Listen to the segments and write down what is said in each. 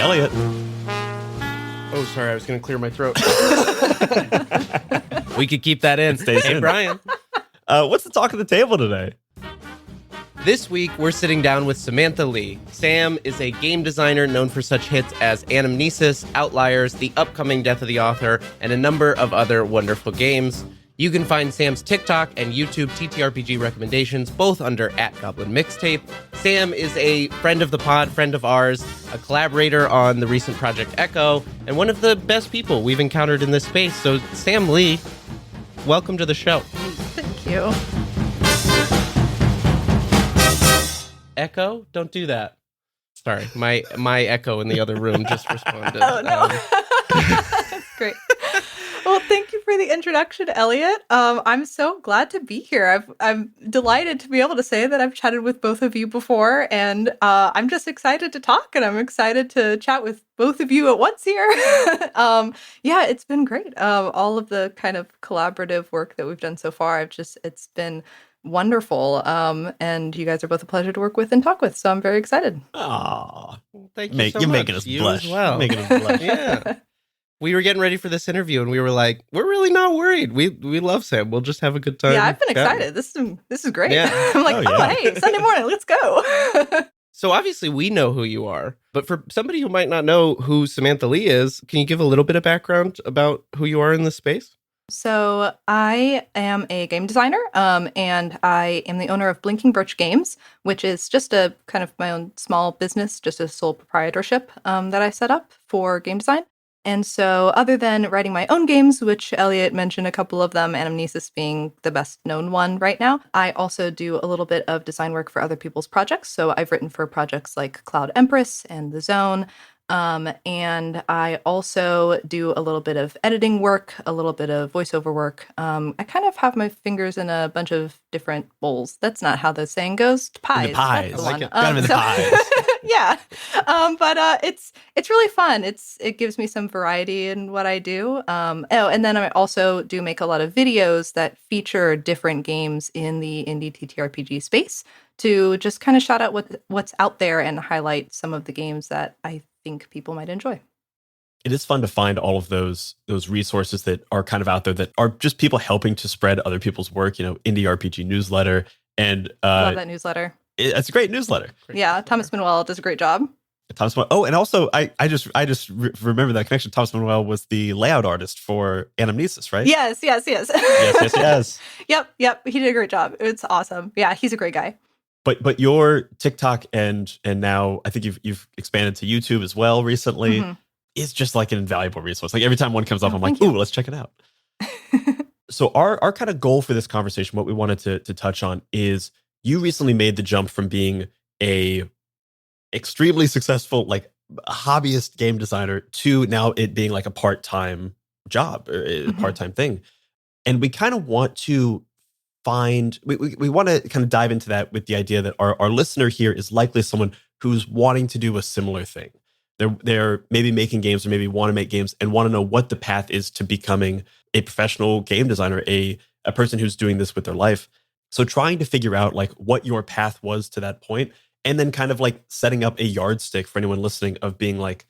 Elliot. Oh, sorry, I was going to clear my throat. We could keep that in. Hey, Brian. What's the talk of the table today? This week, we're sitting down with Samantha Leigh. Sam is a game designer known for such hits as Anamnesis, Outliers, The Upcoming Death of the Author, and a number of other wonderful games. You can find Sam's TikTok and YouTube TTRPG recommendations, both under @GoblinMixtape. Sam is a friend of the pod, friend of ours, a collaborator on the recent Project Echo, and one of the best people we've encountered in this space. So, Sam Leigh, welcome to the show. Thank you. Echo? Don't do that. Sorry, my echo in the other room just responded. Oh, no. That's great. Well, thank you for the introduction, Elliot. I'm so glad to be here. I'm delighted to be able to say that I've chatted with both of you before, and I'm just excited to talk, and I'm excited to chat with both of you at once here. Yeah, it's been great. All of the kind of collaborative work that we've done so far, it's been wonderful. And you guys are both a pleasure to work with and talk with, so I'm very excited. Aw. Thank you so You're much. making us You blush. as well. Making us blush. Yeah. We were getting ready for this interview, and we were like, we're really not worried. We love Sam. We'll just have a good time. Yeah, I've been chatting. excited. This is great. Yeah. I'm like, Oh, oh, yeah. hey, Sunday morning, let's go. So obviously we know who you are, but for somebody who might not know who Samantha Leigh is, can you give a little bit of background about who you are in this space? So I am a game designer, and I am the owner of Blinking Birch Games, which is just a kind of my own small business, just a sole proprietorship that I set up for game design. And so other than writing my own games, which Elliot mentioned a couple of them, Anamnesis being the best known one right now, I also do a little bit of design work for other people's projects. So I've written for projects like Cloud Empress and The Zone. And I also do a little bit of editing work, a little bit of voiceover work. I kind of have my fingers in a bunch of different bowls. That's not how the saying goes. Pies. In the pies. That's the I one. like it. Got 'em in the pies. Yeah. But it's really fun. It gives me some variety in what I do. And then I also do make a lot of videos that feature different games in the indie TTRPG space to just kind of shout out what's out there and highlight some of the games that I think people might enjoy. It is fun to find all of those resources that are kind of out there that are just people helping to spread other people's work. You know, Indie RPG newsletter, and Love that newsletter. It's a great newsletter. Yeah, Thomas Manuel does a great job. Thomas Manuel. Oh, and also I just remember that connection. Thomas Manuel was the layout artist for Anamnesis, right? Yes. Yes. Yep. He did a great job. It's awesome. Yeah, he's a great guy. But your TikTok and now I think you've expanded to YouTube as well recently. Mm-hmm. Is just like an invaluable resource. Like every time one comes up, I'm like, thank you. ooh, let's check it out. So our kind of goal for this conversation, what we wanted to touch on is you recently made the jump from being a extremely successful, like hobbyist game designer to now it being like a part-time job or a part-time thing. And we kind of want to we want to kind of dive into that with the idea that our listener here is likely someone who's wanting to do a similar thing. They're maybe making games or maybe want to make games and want to know what the path is to becoming a professional game designer, a person who's doing this with their life. So trying to figure out like what your path was to that point, and then kind of like setting up a yardstick for anyone listening of being like,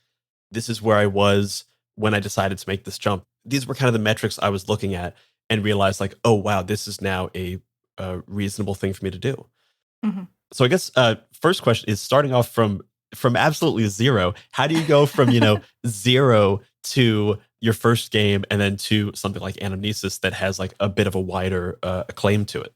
this is where I was when I decided to make this jump. These were kind of the metrics I was looking at and realized like, oh, wow, this is now a reasonable thing for me to do. Mm-hmm. So I guess first question is starting off from absolutely zero. How do you go from, zero to your first game and then to something like Anamnesis that has like a bit of a wider acclaim to it?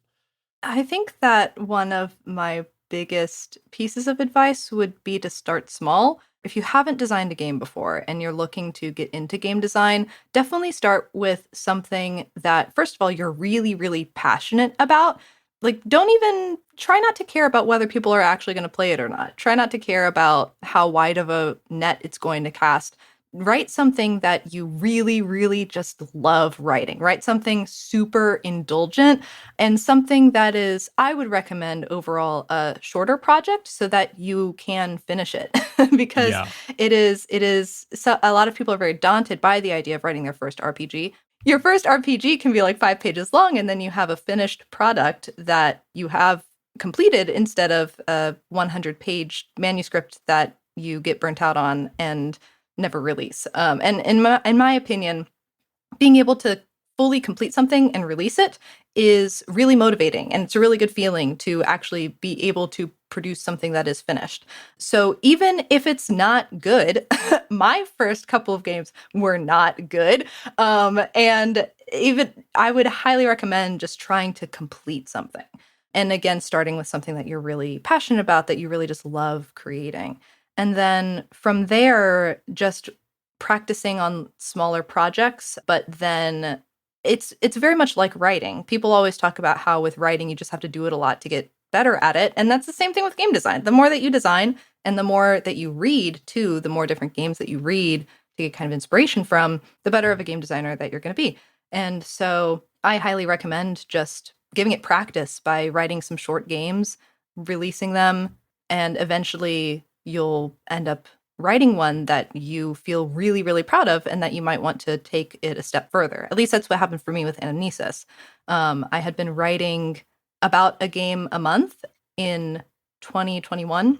I think that one of my biggest pieces of advice would be to start small. If you haven't designed a game before and you're looking to get into game design, definitely start with something that, first of all, you're really, really passionate about. Like, don't even try not to care about whether people are actually going to play it or not. Try not to care about how wide of a net it's going to cast. Write something that you really, really just love writing. Write something super indulgent and something that is, I would recommend overall, a shorter project so that you can finish it. Because it is so a lot of people are very daunted by the idea of writing their first RPG. Your first RPG can be like 5 pages long, and then you have a finished product that you have completed instead of a 100-page manuscript that you get burnt out on and never release. And in my opinion, being able to fully complete something and release it is really motivating. And it's a really good feeling to actually be able to produce something that is finished. So even if it's not good, my first couple of games were not good. And even I would highly recommend just trying to complete something. And again, starting with something that you're really passionate about, that you really just love creating. And then from there, just practicing on smaller projects, but then it's very much like writing. People always talk about how with writing you just have to do it a lot to get better at it, and that's the same thing with game design. The more that you design and the more that you read too, the more different games that you read to get kind of inspiration from, the better of a game designer that you're going to be. And so I highly recommend just giving it practice by writing some short games, releasing them, and eventually you'll end up writing one that you feel really, really proud of and that you might want to take it a step further. At least that's what happened for me with Anamnesis. I had been writing about a game a month in 2021,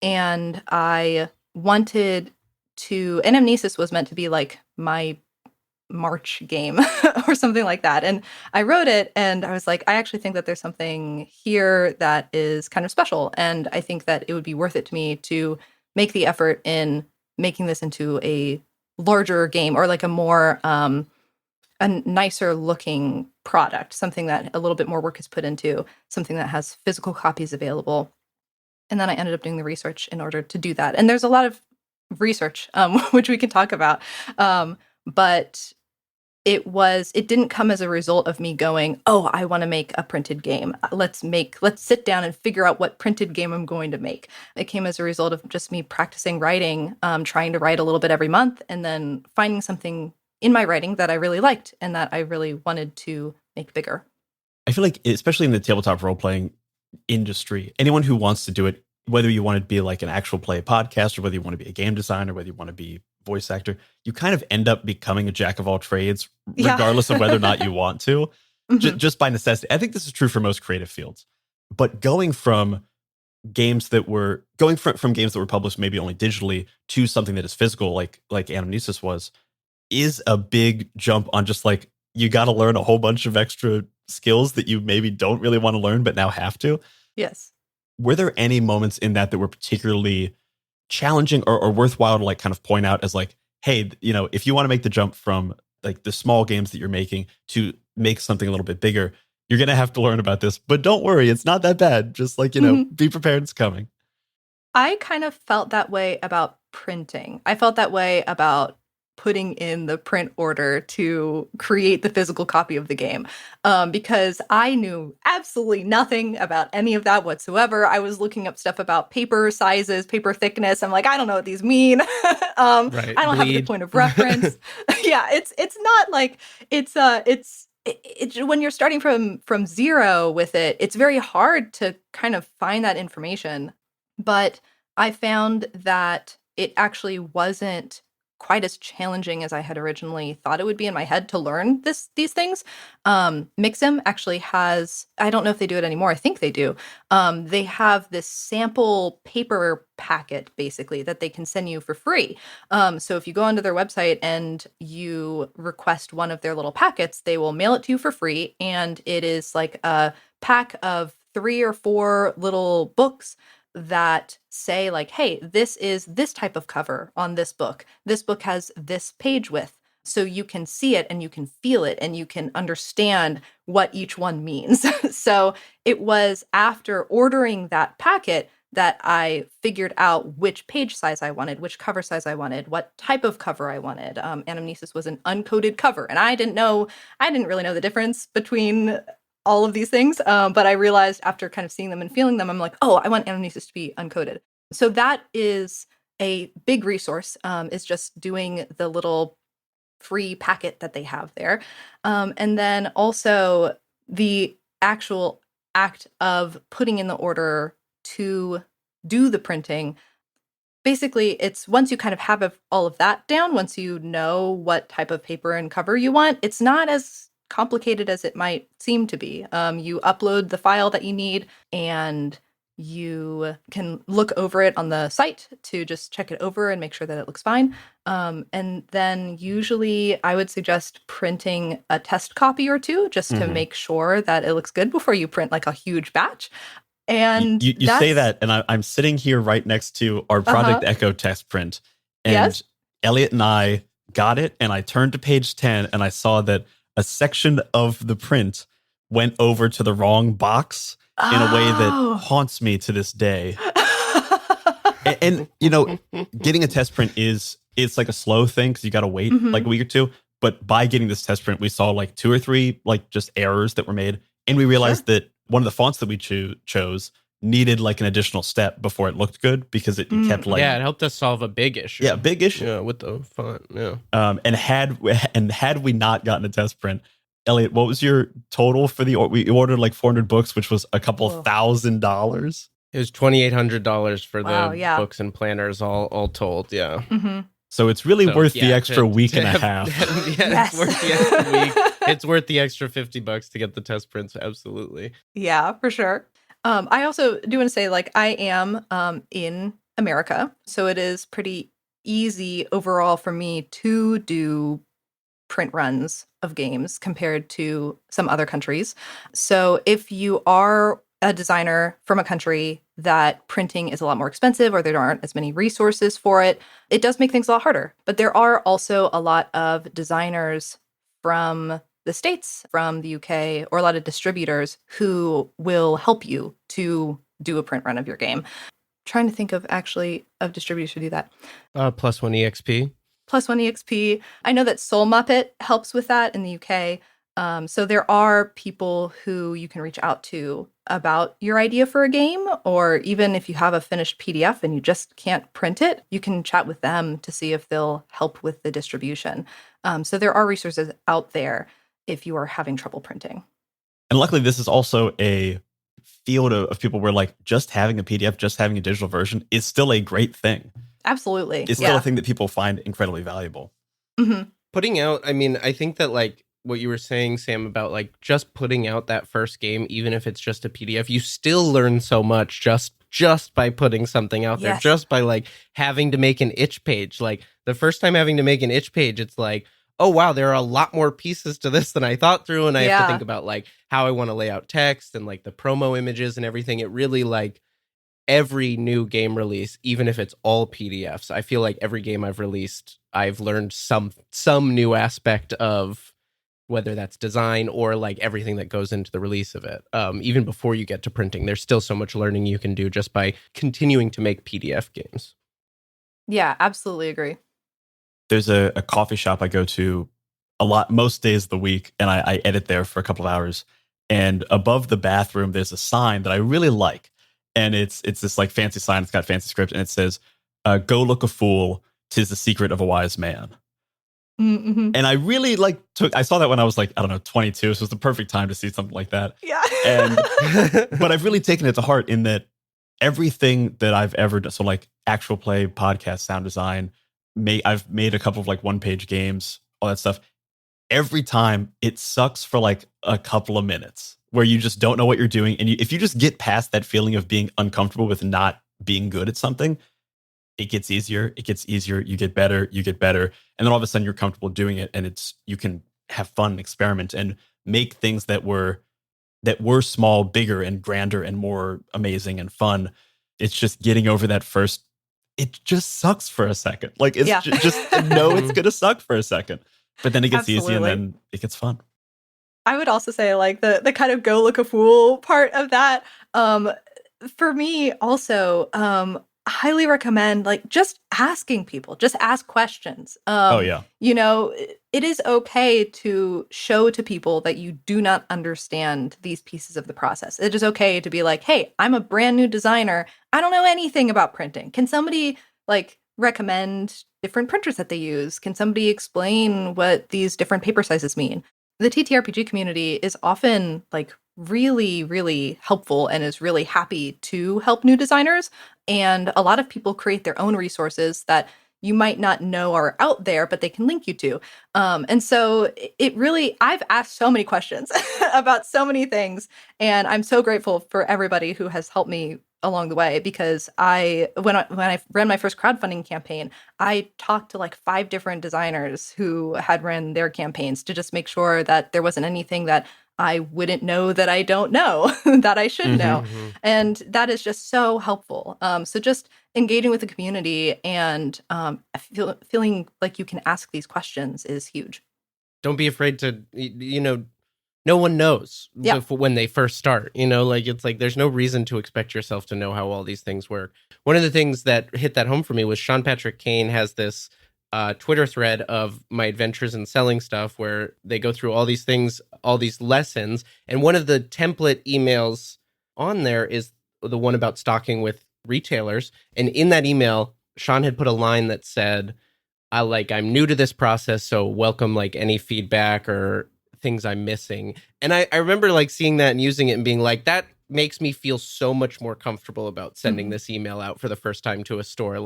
and I wanted to... Anamnesis was meant to be like my March game or something like that. And I wrote it and I was like, I actually think that there's something here that is kind of special. And I think that it would be worth it to me to make the effort in making this into a larger game, or like a more a nicer looking product, something that a little bit more work is put into, something that has physical copies available. And then I ended up doing the research in order to do that. And there's a lot of research, which we can talk about. But it didn't come as a result of me going, oh, I want to make a printed game. Let's sit down and figure out what printed game I'm going to make. It came as a result of just me practicing writing, trying to write a little bit every month, and then finding something in my writing that I really liked and that I really wanted to make bigger. I feel like, especially in the tabletop role-playing industry, anyone who wants to do it, whether you want to be like an actual play podcast, or whether you want to be a game designer, whether you want to be voice actor, you kind of end up becoming a jack of all trades, regardless of whether or not you want to, just by necessity. I think this is true for most creative fields. But going from games that were published maybe only digitally to something that is physical, like Anamnesis was, is a big jump on just like, you got to learn a whole bunch of extra skills that you maybe don't really want to learn, but now have to. Yes. Were there any moments in that were particularly challenging or worthwhile to like kind of point out as like, hey, you know, if you want to make the jump from like the small games that you're making to make something a little bit bigger, you're going to have to learn about this, but don't worry, it's not that bad. Just like, you know, be prepared, it's coming. I kind of felt that way about printing. I felt that way about putting in the print order to create the physical copy of the game, because I knew absolutely nothing about any of that whatsoever. I was looking up stuff about paper sizes, paper thickness. I'm like, I don't know what these mean. Right. I don't have a point of reference. Yeah, it's not like it's when you're starting from zero with it, it's very hard to kind of find that information. But I found that it actually wasn't quite as challenging as I had originally thought it would be in my head to learn these things. Mixim actually has, I don't know if they do it anymore, I think they do. They have this sample paper packet basically that they can send you for free. So if you go onto their website and you request one of their little packets, they will mail it to you for free. And it is like a pack of 3 or 4 little books that say like, hey, this is this type of cover on this book. This book has this page width. So you can see it and you can feel it and you can understand what each one means. So it was after ordering that packet that I figured out which page size I wanted, which cover size I wanted, what type of cover I wanted. Anamnesis was an uncoated cover, and I didn't really know the difference between all of these things. But I realized after kind of seeing them and feeling them, I'm like, oh, I want Anamnesis to be uncoded. So that is a big resource, is just doing the little free packet that they have there. And then also the actual act of putting in the order to do the printing. Basically, it's once you kind of have all of that down, once you know what type of paper and cover you want, it's not as complicated as it might seem to be. You upload the file that you need and you can look over it on the site to just check it over and make sure that it looks fine. And then usually I would suggest printing a test copy or two just to make sure that it looks good before you print like a huge batch. And you say that, and I'm sitting here right next to our Project Echo test print, and Elliot and I got it, and I turned to page 10, and I saw that a section of the print went over to the wrong box in a way that haunts me to this day. and you know, getting a test print it's like a slow thing because you got to wait like a week or two. But by getting this test print, we saw like 2 or 3 like just errors that were made, and we realized that one of the fonts that we chose needed like an additional step before it looked good because it kept like it helped us solve a big issue. Yeah, big issue. With the font. Yeah. And had we not gotten a test print, Elliot, what was your total for we ordered like 400 books, which was a couple $1,000. It was $2,800 for the books and planners all told. Yeah. So it's really worth the extra week and a half. It's worth the extra week. It's worth the extra $50 to get the test prints. Absolutely. Yeah, for sure. I also do want to say, like, I am in America, so it is pretty easy overall for me to do print runs of games compared to some other countries. So if you are a designer from a country that printing is a lot more expensive or there aren't as many resources for it, it does make things a lot harder. But there are also a lot of designers from the States, from the UK, or a lot of distributors who will help you to do a print run of your game. Trying to think of distributors who do that. Plus One EXP. Plus One EXP. I know that Soul Muppet helps with that in the UK. So there are people who you can reach out to about your idea for a game, or even if you have a finished PDF and you just can't print it, you can chat with them to see if they'll help with the distribution. So there are resources out there if you are having trouble printing. And luckily, this is also a field of people where like just having a PDF, just having a digital version is still a great thing. Absolutely. It's still a thing that people find incredibly valuable. Putting out, I mean, I think that like what you were saying, Sam, about like just putting out that first game, even if it's just a PDF, you still learn so much just by putting something out there, just by like having to make an itch page. Like the first time having to make an itch page, it's like, oh, wow, there are a lot more pieces to this than I thought through. And I have to think about like how I want to lay out text and like the promo images and everything. It really like every new game release, even if it's all PDFs, I feel like every game I've released, I've learned some new aspect of whether that's design or like everything that goes into the release of it. Even before you get to printing, there's still so much learning you can do just by continuing to make PDF games. Yeah, absolutely agree. There's a coffee shop I go to a lot, most days of the week, and I edit there for a couple of hours. And above the bathroom, there's a sign that I really like. And it's this like fancy sign. It's got fancy script, and it says, "Go look a fool, 'tis the secret of a wise man." And I really I saw that when I was like, I don't know, 22. So it was the perfect time to see something like that. Yeah. But I've really taken it to heart in that everything that I've ever done, so like actual play, podcast, sound design, I've made a couple of like one-page games, all that stuff. Every time it sucks for like a couple of minutes where you just don't know what you're doing. And if you just get past that feeling of being uncomfortable with not being good at something, it gets easier. You get better. And then all of a sudden you're comfortable doing it. And you can have fun, experiment, and make things that were small, bigger and grander and more amazing and fun. It's just getting over that first, it just sucks for a second. Like it's just know it's going to suck for a second, but then it gets easy and then it gets fun. I would also say like the kind of go look a fool part of that. For me also, highly recommend like just asking people, just ask questions. You know, it is okay to show to people that you do not understand these pieces of the process. It is okay to be like, hey, I'm a brand new designer. I don't know anything about printing. Can somebody like recommend different printers that they use? Can somebody explain what these different paper sizes mean? The TTRPG community is often like really, really helpful and is really happy to help new designers. And a lot of people create their own resources that you might not know are out there, but they can link you to. And so it really, I've asked so many questions about so many things. And I'm so grateful for everybody who has helped me along the way, because when I ran my first crowdfunding campaign, I talked to like 5 different designers who had ran their campaigns to just make sure that there wasn't anything that I wouldn't know that I don't know that I should know. And that is just so helpful. So just engaging with the community and feeling like you can ask these questions is huge. Don't be afraid to, no one knows when they first start, it's like there's no reason to expect yourself to know how all these things work. One of the things that hit that home for me was Sean Patrick Kane has this Twitter thread of my adventures in selling stuff where they go through all these things, all these lessons. And one of the template emails on there is the one about stocking with retailers. And in that email, Sean had put a line that said, I'm new to this process, so welcome like any feedback or things I'm missing. And I remember like seeing that and using it and being like, that makes me feel so much more comfortable about sending this email out for the first time to a store.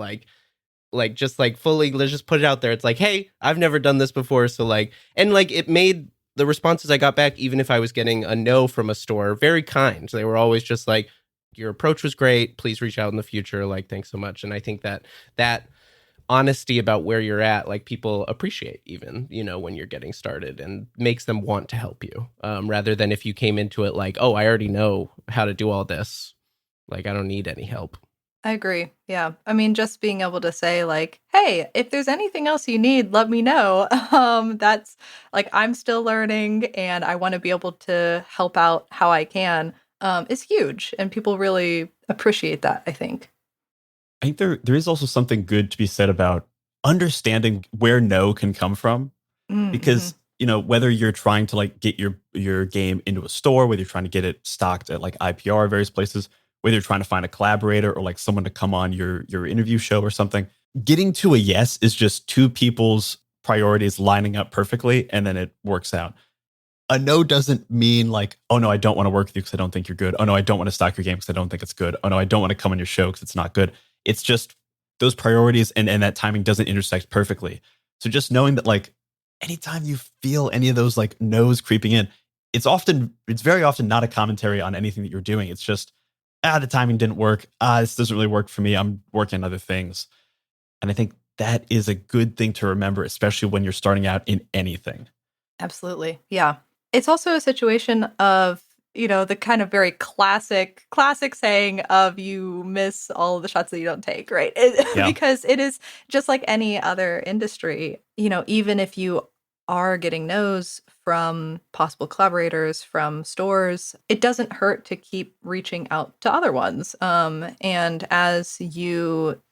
Just like fully, let's just put it out there. It's like, hey, I've never done this before. So it made the responses I got back, even if I was getting a no from a store, very kind. They were always just like, your approach was great. Please reach out in the future. Like, thanks so much. And I think that honesty about where you're at, like people appreciate even, when you're getting started, and makes them want to help you, rather than if you came into it like, oh, I already know how to do all this. Like, I don't need any help. I agree. Yeah. I mean, just being able to say like, hey, if there's anything else you need, let me know. That's like, I'm still learning and I want to be able to help out how I can, is huge. And people really appreciate that, I think. I think there is also something good to be said about understanding where no can come from, because whether you're trying to like get your game into a store, whether you're trying to get it stocked at like IPR various places, whether you're trying to find a collaborator or like someone to come on your interview show or something, getting to a yes is just 2 people's priorities lining up perfectly, and then it works out. A no doesn't mean like, oh no, I don't want to work with you because I don't think you're good. Oh no, I don't want to stock your game because I don't think it's good. Oh no, I don't want to come on your show because it's not good. It's just those priorities and that timing doesn't intersect perfectly. So just knowing that like anytime you feel any of those like no's creeping in, it's very often not a commentary on anything that you're doing. It's just, the timing didn't work. This doesn't really work for me. I'm working on other things. And I think that is a good thing to remember, especially when you're starting out in anything. Absolutely. Yeah. It's also a situation of, the kind of very classic saying of you miss all the shots that you don't take, right? Because it is just like any other industry, even if you are getting no's from possible collaborators, from stores, it doesn't hurt to keep reaching out to other ones. And as you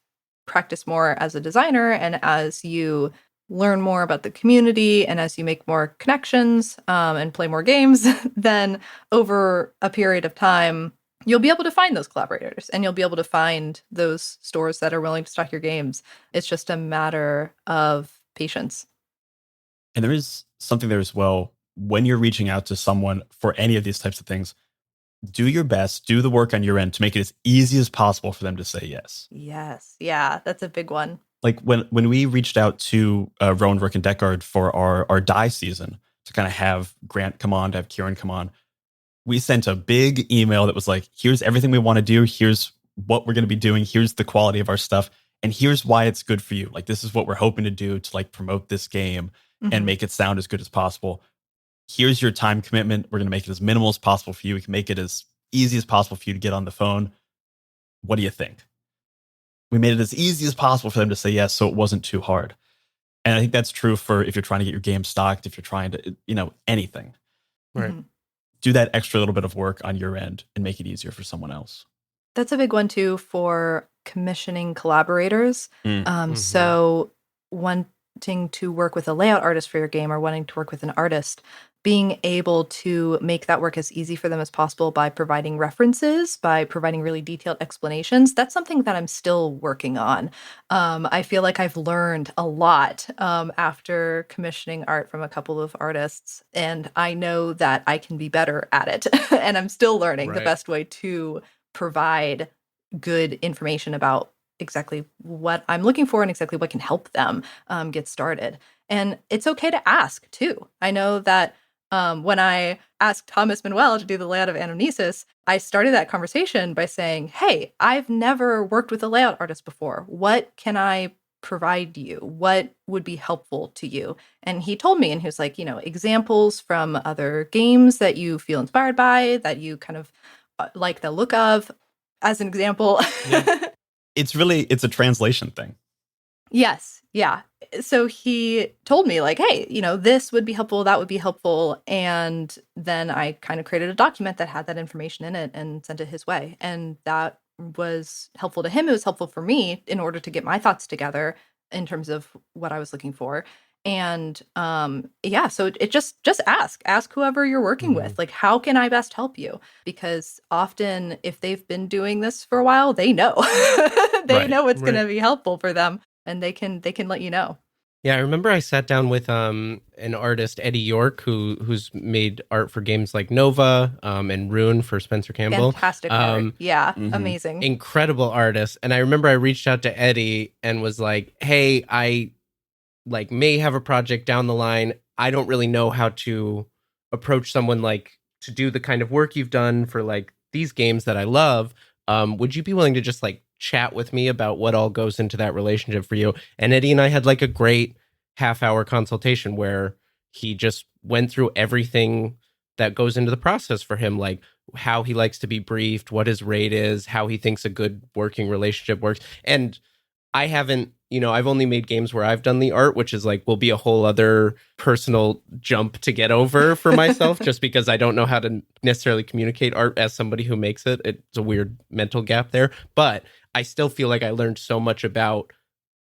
practice more as a designer and as you learn more about the community and as you make more connections and play more games, then over a period of time, you'll be able to find those collaborators and you'll be able to find those stores that are willing to stock your games. It's just a matter of patience. And there is something there as well. When you're reaching out to someone for any of these types of things, do your best, do the work on your end to make it as easy as possible for them to say yes. Yes. Yeah, that's a big one. Like when we reached out to Rowan Rook and Deckard for our die season to kind of have Grant come on, to have Kieran come on, we sent a big email that was like, here's everything we want to do. Here's what we're going to be doing. Here's the quality of our stuff. And here's why it's good for you. Like, this is what we're hoping to do to like promote this game and make it sound as good as possible. Here's your time commitment. We're going to make it as minimal as possible for you. We can make it as easy as possible for you to get on the phone. What do you think? We made it as easy as possible for them to say yes, so it wasn't too hard. And I think that's true for if you're trying to get your game stocked, if you're trying to, anything. Right. Do that extra little bit of work on your end and make it easier for someone else. That's a big one too for commissioning collaborators. So wanting to work with a layout artist for your game or wanting to work with an artist, being able to make that work as easy for them as possible by providing references, by providing really detailed explanations. That's something that I'm still working on. I feel like I've learned a lot after commissioning art from a couple of artists, and I know that I can be better at it. And I'm still learning the best way to provide good information about exactly what I'm looking for and exactly what can help them get started. And it's okay to ask too. I know that When I asked Thomas Manuel to do the layout of Anamnesis, I started that conversation by saying, hey, I've never worked with a layout artist before. What can I provide you? What would be helpful to you? And he told me, and he was like, examples from other games that you feel inspired by, that you kind of like the look of, as an example. Yeah. It's a translation thing. Yes. Yeah. So he told me like, hey, this would be helpful, that would be helpful. And then I kind of created a document that had that information in it and sent it his way. And that was helpful to him. It was helpful for me in order to get my thoughts together in terms of what I was looking for. And yeah, so it just ask whoever you're working with, like, how can I best help you? Because often if they've been doing this for a while, they know. They know what's going to be helpful for them. And they can let you know. Yeah, I remember I sat down with an artist, Eddie York, who's made art for games like Nova and Rune for Spencer Campbell. Fantastic art. Yeah, amazing. Incredible artist. And I remember I reached out to Eddie and was like, hey, I may have a project down the line. I don't really know how to approach someone to do the kind of work you've done for these games that I love. Would you be willing to just chat with me about what all goes into that relationship for you? And Eddie and I had a great half-hour consultation where he just went through everything that goes into the process for him, like how he likes to be briefed, what his rate is, how he thinks a good working relationship works. And I haven't, I've only made games where I've done the art, which is will be a whole other personal jump to get over for myself, just because I don't know how to necessarily communicate art as somebody who makes it. It's a weird mental gap there. But I still feel like I learned so much about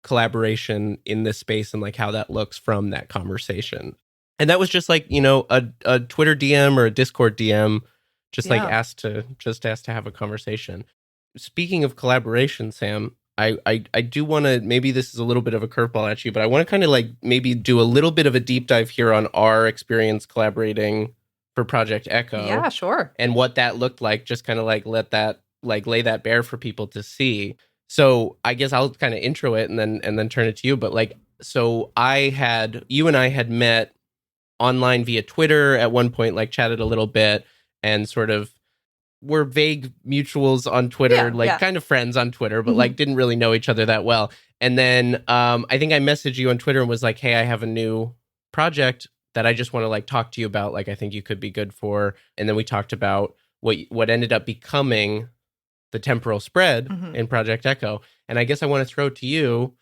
collaboration in this space and how that looks from that conversation. And that was just a Twitter DM or a Discord DM, just asked to have a conversation. Speaking of collaboration, Sam, I do want to, maybe this is a little bit of a curveball at you, but I want to kind of maybe do a little bit of a deep dive here on our experience collaborating for Project Echo. Yeah, sure. And what that looked like, just kind of let that lay that bare for people to see. So I guess I'll kind of intro it and then turn it to you. But so you and I had met online via Twitter at one point, chatted a little bit and sort of were vague mutuals on Twitter, kind of friends on Twitter, but didn't really know each other that well. And then I think I messaged you on Twitter and was like, hey, I have a new project that I just want to talk to you about. I think you could be good for. And then we talked about what ended up becoming the temporal spread in Project Echo. And I guess I want to throw to you,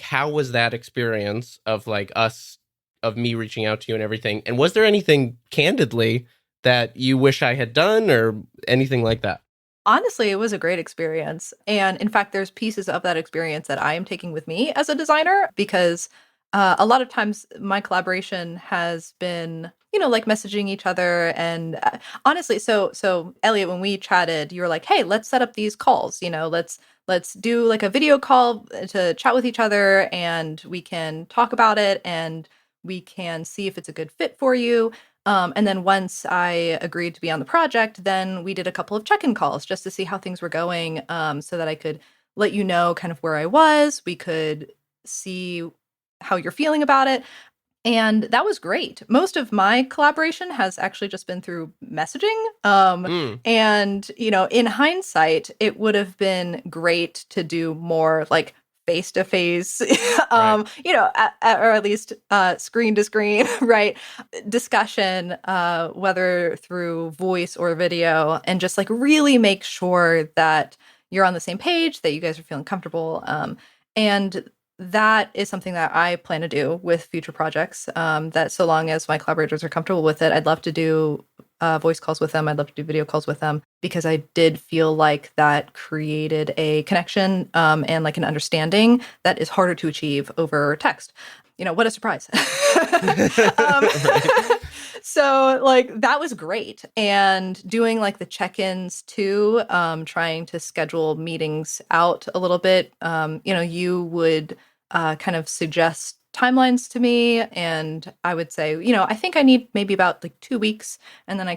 how was that experience of of me reaching out to you and everything? And was there anything candidly that you wish I had done or anything like that? Honestly, it was a great experience. And in fact, there's pieces of that experience that I am taking with me as a designer, because a lot of times my collaboration has been, messaging each other. And honestly, so Elliot, when we chatted, you were like, hey, let's set up these calls, let's do a video call to chat with each other, and we can talk about it and we can see if it's a good fit for you. And then once I agreed to be on the project, then we did a couple of check-in calls just to see how things were going, so that I could let you know kind of where I was. We could see how you're feeling about it. And that was great. Most of my collaboration has actually just been through messaging. And, in hindsight, it would have been great to do more face-to-face, or at least screen to screen, right? Discussion, whether through voice or video, and just really make sure that you're on the same page, that you guys are feeling comfortable. And that is something that I plan to do with future projects, that so long as my collaborators are comfortable with it, I'd love to do voice calls with them. I'd love to do video calls with them, because I did feel like that created a connection, and an understanding that is harder to achieve over text. What a surprise. So that was great. And doing the check-ins too, trying to schedule meetings out a little bit. You would kind of suggest timelines to me, and I would say, I think I need maybe about 2 weeks, and then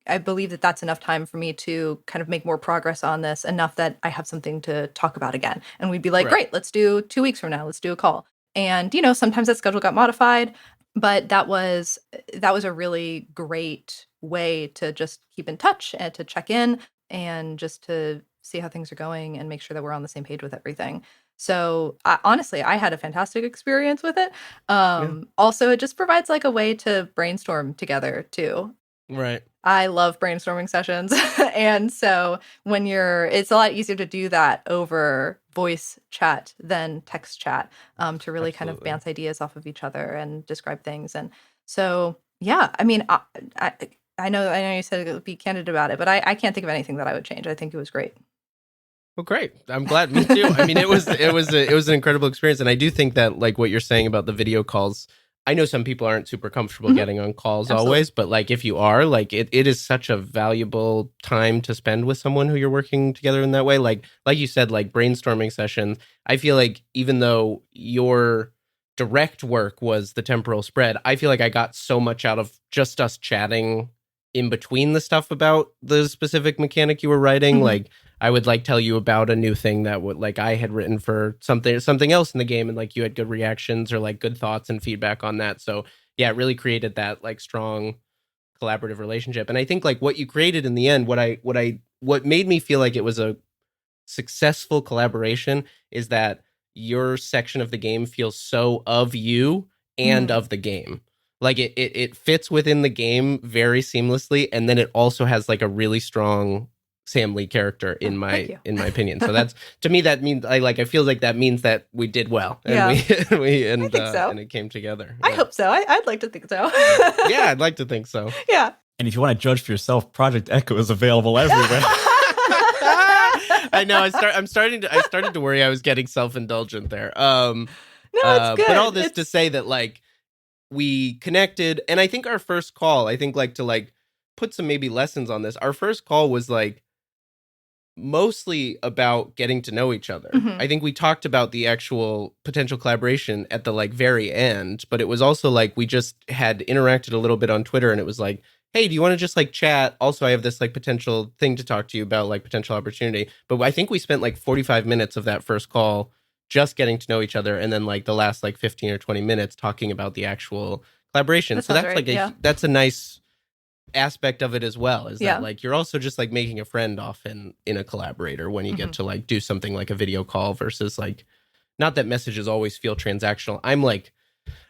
I believe that that's enough time for me to kind of make more progress on this, enough that I have something to talk about again. And we'd be like, great, let's do 2 weeks from now, let's do a call. And, sometimes that schedule got modified. But that was a really great way to just keep in touch and to check in and just to see how things are going and make sure that we're on the same page with everything. So honestly, I had a fantastic experience with it. Yeah. Also, it just provides like a way to brainstorm together too. Right. I love brainstorming sessions. And so it's a lot easier to do that over voice chat than text chat, to really kind of Absolutely. bounce ideas off of each other and describe things. And so, yeah, I mean, I know you said it would be candid about it, but I can't think of anything that I would change. I think it was great. Well, great. I'm glad. Me too. I mean, it was an incredible experience, and I do think that like what you're saying about the video calls. I know some people aren't super comfortable getting on calls always, but like if you are, like it is such a valuable time to spend with someone who you're working together in that way. Like you said, like brainstorming sessions. I feel like even though your direct work was the temporal spread, I feel like I got so much out of just us chatting in between the stuff about the specific mechanic you were writing. Like I would like tell you about a new thing that would like I had written for something else in the game, and like you had good reactions or like good thoughts and feedback on that. So yeah, it really created that like strong collaborative relationship. And I think like what you created in the end, what made me feel like it was a successful collaboration is that your section of the game feels so of you and of the game. Like it fits within the game very seamlessly, and then it also has like a really strong Sam Leigh character in my opinion. So that's to me that means I feel like that means that we did well, and I think and it came together. I hope so. I'd like to think so. Yeah, I'd like to think so. Yeah. And if you want to judge for yourself, Project Echo is available everywhere. I know. I started to worry I was getting self-indulgent there. No, it's good. But all this to say that like we connected, and I think our first call, I think like to like put some maybe lessons on this. Our first call was like mostly about getting to know each other. I think we talked about the actual potential collaboration at the like very end, but it was also like we just had interacted a little bit on Twitter, and it was like, hey, do you want to just like chat? Also, I have this like potential thing to talk to you about, like potential opportunity. But I think we spent like 45 minutes of that first call just getting to know each other, and then like the last like 15 or 20 minutes talking about the actual collaboration. That's that's a nice aspect of it as well, is that like you're also just like making a friend often in a collaborator when you get to like do something like a video call versus like, not that messages always feel transactional.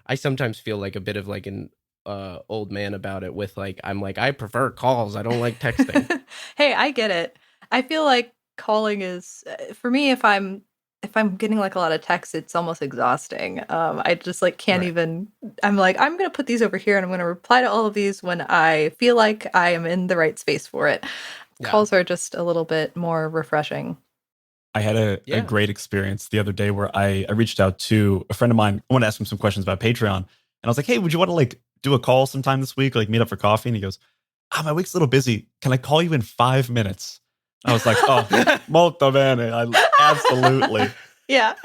I sometimes feel like a bit of like an old man about it with like, I'm like, I prefer calls. I don't like texting. Hey, I get it. I feel like calling is for me, if I'm getting like a lot of texts, it's almost exhausting. I just like can't even, I'm like, I'm going to put these over here and I'm going to reply to all of these when I feel like I am in the right space for it. Yeah. Calls are just a little bit more refreshing. I had a great experience the other day where I reached out to a friend of mine. I wanted to ask him some questions about Patreon. And I was like, hey, would you want to like do a call sometime this week, like meet up for coffee? And he goes, my week's a little busy. Can I call you in 5 minutes? I was like, oh, molto bene. Absolutely. Yeah.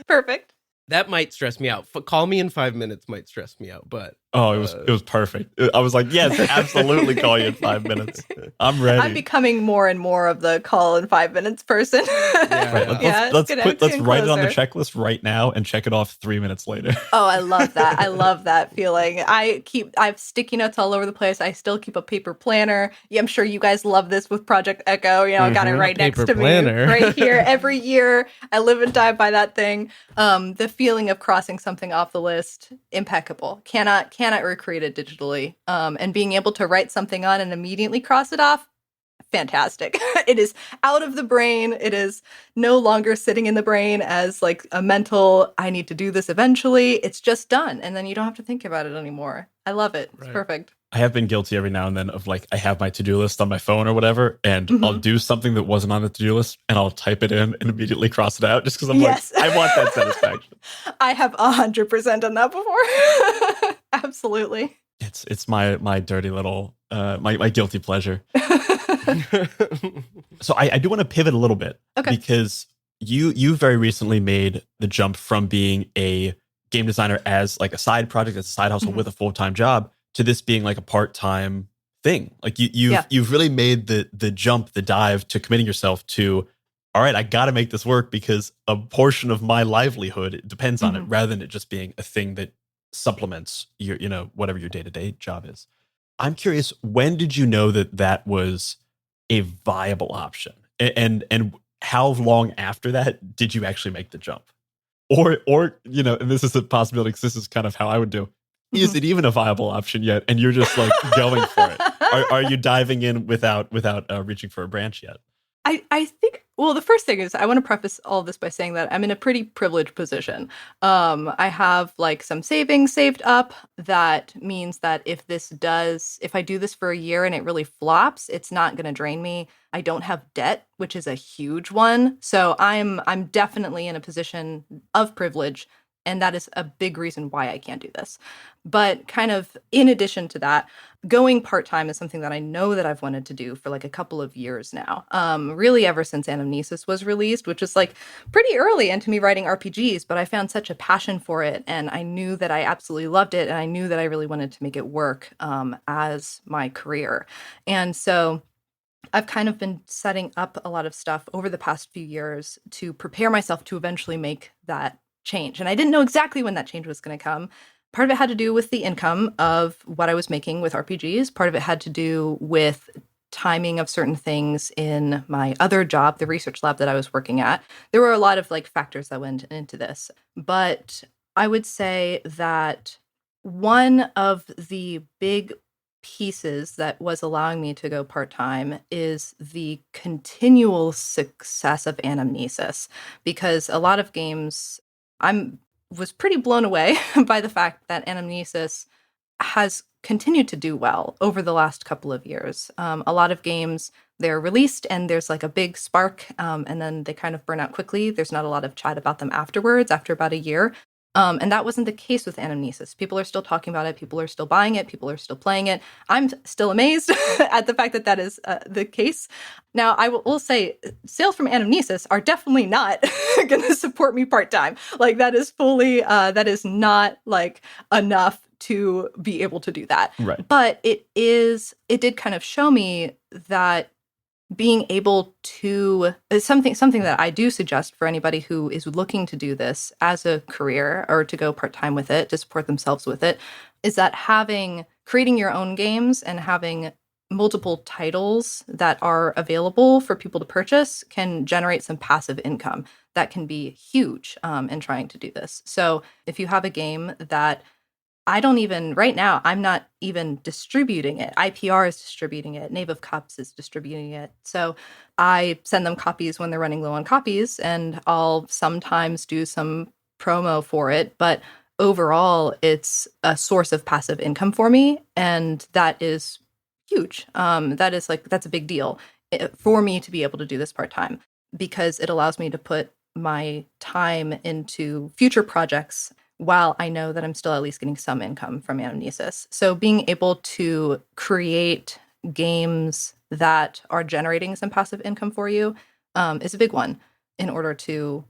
Perfect. That might stress me out. Call me in 5 minutes might stress me out, but it was perfect. I was like, yes, absolutely, call you in 5 minutes. I'm ready. I'm becoming more and more of the call in 5 minutes person. Let's write it on the checklist right now and check it off 3 minutes later. Oh, I love that. I love that feeling. I have sticky notes all over the place. I still keep a paper planner. Yeah, I'm sure you guys love this with Project Echo. You know, I got it right next to me, right here. Every year, I live and die by that thing. The feeling of crossing something off the list, impeccable. Cannot recreate it digitally. And being able to write something on and immediately cross it off, fantastic. It is out of the brain. It is no longer sitting in the brain as like a mental, I need to do this eventually. It's just done. And then you don't have to think about it anymore. I love it. It's perfect. I have been guilty every now and then of like, I have my to-do list on my phone or whatever, and I'll do something that wasn't on the to-do list and I'll type it in and immediately cross it out just because I'm like, I want that satisfaction. I have 100% done that before. Absolutely. It's my dirty little, my guilty pleasure. So I do want to pivot a little bit because you very recently made the jump from being a game designer as like a side project, as a side hustle with a full-time job, to this being like a part-time thing. Like you've really made the jump, the dive to committing yourself to, all right, I got to make this work because a portion of my livelihood depends on it, rather than it just being a thing that supplements your, whatever your day-to-day job is. I'm curious, when did you know that that was a viable option? And how long after that did you actually make the jump? Or and this is a possibility because this is kind of how I would do. Is it even a viable option yet? And you're just like going for it. Are you diving in without reaching for a branch yet? I think, well, the first thing is I want to preface all this by saying that I'm in a pretty privileged position. I have like some savings saved up. That means that if I do this for a year and it really flops, it's not going to drain me. I don't have debt, which is a huge one. So I'm definitely in a position of privilege. And that is a big reason why I can't do this. But kind of in addition to that, going part-time is something that I know that I've wanted to do for like a couple of years now. Really ever since Anamnesis was released, which is like pretty early into me writing RPGs, but I found such a passion for it. And I knew that I absolutely loved it. And I knew that I really wanted to make it work as my career. And so I've kind of been setting up a lot of stuff over the past few years to prepare myself to eventually make that change. And I didn't know exactly when that change was going to come. Part of it had to do with the income of what I was making with RPGs. Part of it had to do with timing of certain things in my other job, the research lab that I was working at. There were a lot of like factors that went into this. But I would say that one of the big pieces that was allowing me to go part-time is the continual success of Anamnesis, because a lot of games was pretty blown away by the fact that Anamnesis has continued to do well over the last couple of years. A lot of games, they're released and there's like a big spark, and then they kind of burn out quickly. There's not a lot of chat about them afterwards, after about a year. And that wasn't the case with Anamnesis. People are still talking about it. People are still buying it. People are still playing it. I'm still amazed at the fact that that is the case. Now, I will say sales from Anamnesis are definitely not going to support me part-time. Like that is fully, that is not like enough to be able to do that. Right. But it did kind of show me that being able to something that I do suggest for anybody who is looking to do this as a career or to go part-time with it, to support themselves with it, is that creating your own games and having multiple titles that are available for people to purchase can generate some passive income that can be huge in trying to do this. So if you have a game that right now, I'm not even distributing it. IPR is distributing it. Knave of Cups is distributing it. So I send them copies when they're running low on copies, and I'll sometimes do some promo for it. But overall, it's a source of passive income for me. And that is huge. That's a big deal for me to be able to do this part-time, because it allows me to put my time into future projects while I know that I'm still at least getting some income from Anamnesis. So being able to create games that are generating some passive income for you is a big one in order to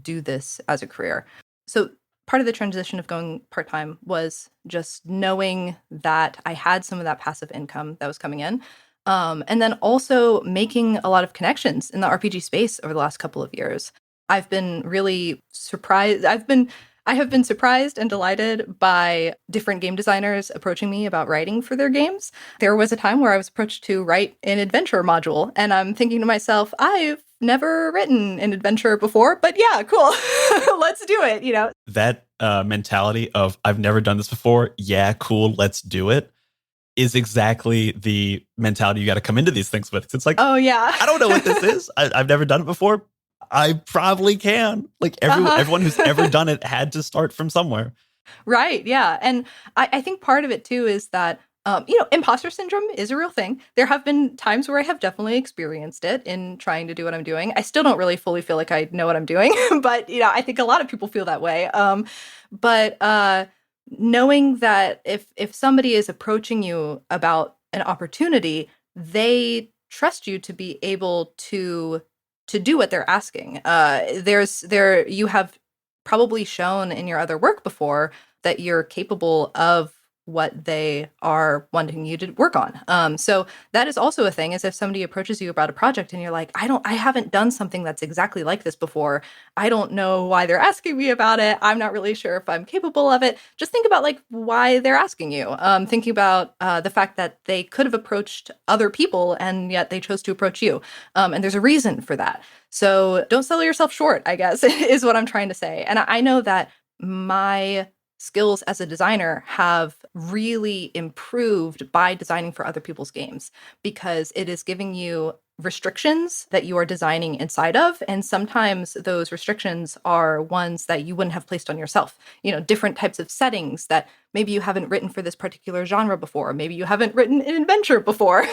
do this as a career. So part of the transition of going part-time was just knowing that I had some of that passive income that was coming in. And then also making a lot of connections in the RPG space over the last couple of years. I've been really surprised. I have been surprised and delighted by different game designers approaching me about writing for their games. There was a time where I was approached to write an adventure module, and I'm thinking to myself, I've never written an adventure before, but yeah, cool. Let's do it, That mentality of I've never done this before, yeah, cool, let's do it, is exactly the mentality you got to come into these things with. It's like, oh yeah, I don't know what this is. I've never done it before. I probably can. Like everyone who's ever done it had to start from somewhere. Right. Yeah. And I think part of it too is that, imposter syndrome is a real thing. There have been times where I have definitely experienced it in trying to do what I'm doing. I still don't really fully feel like I know what I'm doing, but, I think a lot of people feel that way. But knowing that if somebody is approaching you about an opportunity, they trust you to be able to do what they're asking. You have probably shown in your other work before that you're capable of what they are wanting you to work on. So that is also a thing, is if somebody approaches you about a project and you're like, I haven't done something that's exactly like this before. I don't know why they're asking me about it. I'm not really sure if I'm capable of it. Just think about like why they're asking you. Thinking about the fact that they could have approached other people and yet they chose to approach you. And there's a reason for that. So don't sell yourself short, I guess, is what I'm trying to say. And I know that my skills as a designer have really improved by designing for other people's games, because it is giving you restrictions that you are designing inside of. And sometimes those restrictions are ones that you wouldn't have placed on yourself. Different types of settings that maybe you haven't written for this particular genre before. Maybe you haven't written an adventure before.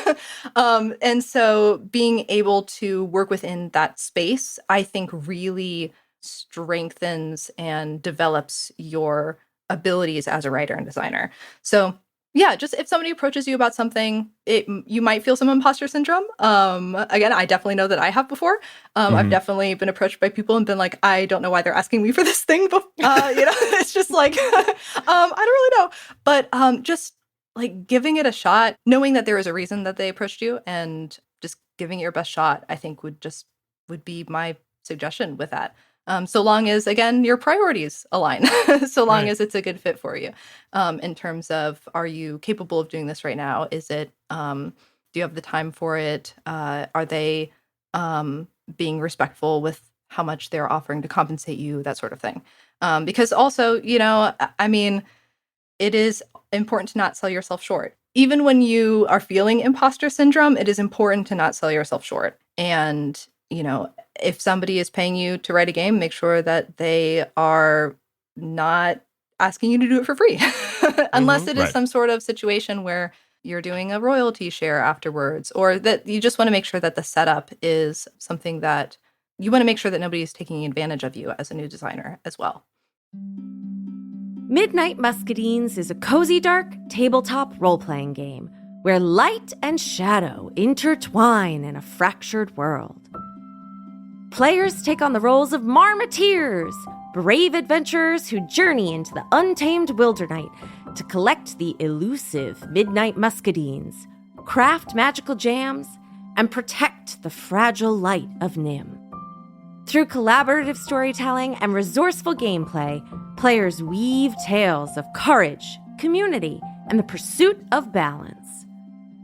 And so being able to work within that space, I think really strengthens and develops your abilities as a writer and designer. So yeah, just if somebody approaches you about something, you might feel some imposter syndrome. Again, I definitely know that I have before. I've definitely been approached by people and been like, I don't know why they're asking me for this thing. But, it's just like, I don't really know. But just like giving it a shot, knowing that there is a reason that they approached you, and just giving it your best shot, I think would be my suggestion with that. So long as, again, your priorities align, so long as it's a good fit for you. In terms of, are you capable of doing this right now? Is it, do you have the time for it? Are they being respectful with how much they're offering to compensate you, that sort of thing? Because also, it is important to not sell yourself short. Even when you are feeling imposter syndrome, it is important to not sell yourself short. And, if somebody is paying you to write a game, make sure that they are not asking you to do it for free. Unless it is some sort of situation where you're doing a royalty share afterwards, or that you just want to make sure that the setup is something that you want to make sure that nobody is taking advantage of you as a new designer as well. Midnight Muscadines is a cozy, dark tabletop role-playing game where light and shadow intertwine in a fractured world. Players take on the roles of marmoteers, brave adventurers who journey into the untamed wilderness to collect the elusive midnight muscadines, craft magical jams, and protect the fragile light of Nim. Through collaborative storytelling and resourceful gameplay, players weave tales of courage, community, and the pursuit of balance.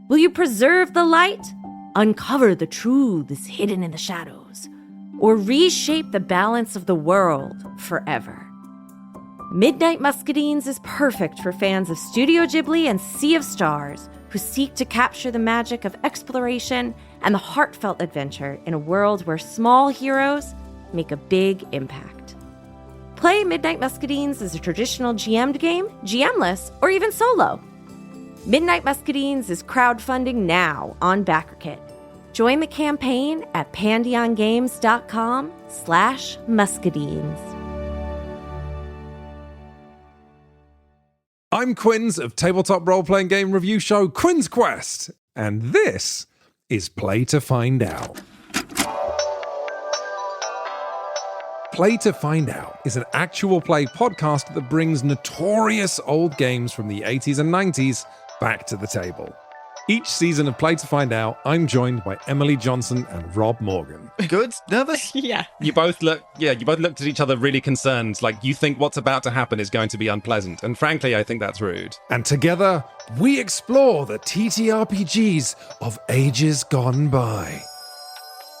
Will you preserve the light, uncover the truths hidden in the shadows, or reshape the balance of the world forever? Midnight Muscadines is perfect for fans of Studio Ghibli and Sea of Stars who seek to capture the magic of exploration and the heartfelt adventure in a world where small heroes make a big impact. Play Midnight Muscadines as a traditional GM'd game, GM-less, or even solo. Midnight Muscadines is crowdfunding now on BackerKit. Join the campaign at pandeongames.com/muscadines. I'm Quinns of tabletop role-playing game review show Quinn's Quest, and this is Play to Find Out. Play to Find Out is an actual play podcast that brings notorious old games from the 80s and 90s back to the table. Each season of Play to Find Out, I'm joined by Emily Johnson and Rob Morgan. Good? Nervous? Yeah. You both looked at each other really concerned, like you think what's about to happen is going to be unpleasant. And frankly, I think that's rude. And together, we explore the TTRPGs of ages gone by.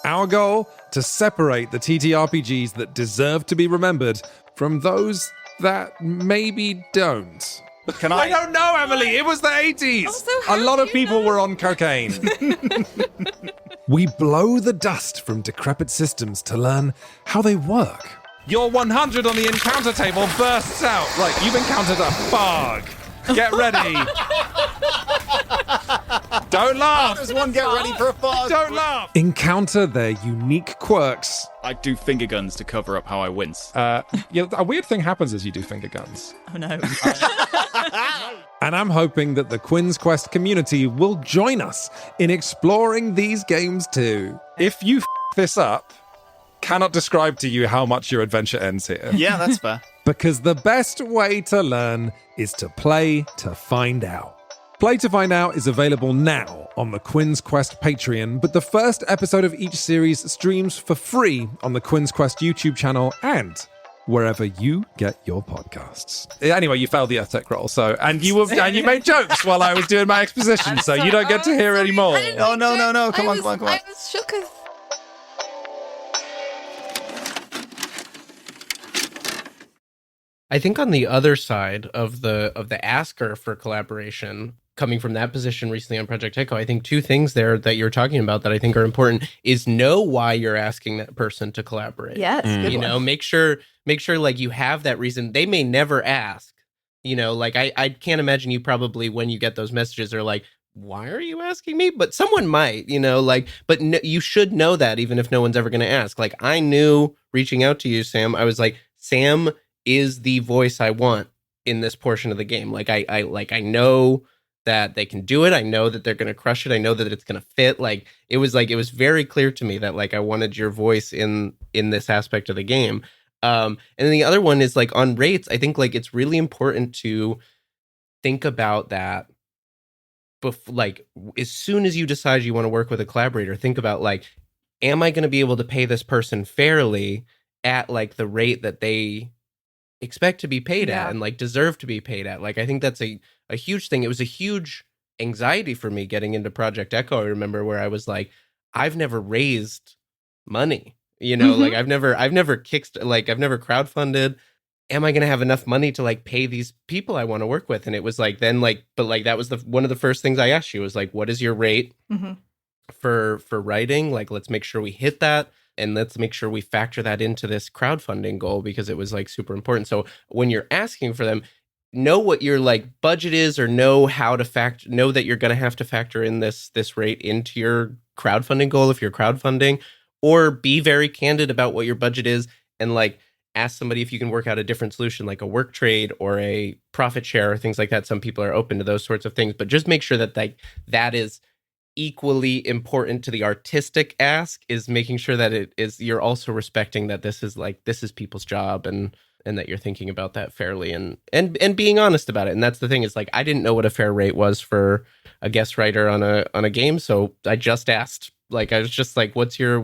Our goal? To separate the TTRPGs that deserve to be remembered from those that maybe don't. I don't know, Emily. It was the 80s. Also, a lot of people were on cocaine. We blow the dust from decrepit systems to learn how they work. Your 100 on the encounter table bursts out. Right, you've encountered a fog. Get ready. Don't laugh. How does one get ready for a fog? Don't laugh. Encounter their unique quirks. I do finger guns to cover up how I wince. A weird thing happens as you do finger guns. Oh no. And I'm hoping that the Quinn's Quest community will join us in exploring these games too. If you this up, cannot describe to you how much your adventure ends here. Yeah, that's fair. Because the best way to learn is to play to find out. Play to Find Out is available now on the Quinn's Quest Patreon, but the first episode of each series streams for free on the Quinn's Quest YouTube channel and wherever you get your podcasts. Anyway, you failed the Earth Tech roll, and you made jokes while I was doing my exposition, so you don't get to hear any more. Oh, no. Come on. I was shook. I think on the other side of the asker for collaboration, coming from that position recently on Project Echo, I think two things there that you're talking about that I think are important is know why you're asking that person to collaborate. Yes, good You one. know, make sure like you have that reason. They may never ask. You know, like I can't imagine you probably, when you get those messages, are like, why are you asking me? But someone might, you know, like, but no, you should know that even if no one's ever going to ask. Like, I knew reaching out to you, Sam, I was like, Sam is the voice I want in this portion of the game. Like, I know that they can do it. I know that they're going to crush it. I know that it's going to fit. Like, it was very clear to me that like I wanted your voice in this aspect of the game. And then the other one is like on rates. I think like it's really important to think about that. Like, as soon as you decide you want to work with a collaborator, think about like, am I going to be able to pay this person fairly at like the rate that they expect to be paid at and like deserve to be paid at? Like, I think that's a huge thing. It was a huge anxiety for me getting into Project Echo. I remember where I was like, I've never raised money, you know, like I've never crowdfunded. Am I going to have enough money to like pay these people I want to work with? And it was like, then like, but like, that was one of the first things I asked you was like, what is your rate for writing? Like, let's make sure we hit that. And let's make sure we factor that into this crowdfunding goal, because it was like super important. So when you're asking for them, know what your like budget is, or know that you're going to have to factor in this rate into your crowdfunding goal if you're crowdfunding, or be very candid about what your budget is and like ask somebody if you can work out a different solution, like a work trade or a profit share or things like that. Some people are open to those sorts of things, but just make sure that like that is equally important to the artistic ask, is making sure that it is, you're also respecting that this is people's job, and that you're thinking about that fairly and being honest about it. And that's the thing, is like, I didn't know what a fair rate was for a guest writer on a game, so I just asked. Like, I was just like, what's your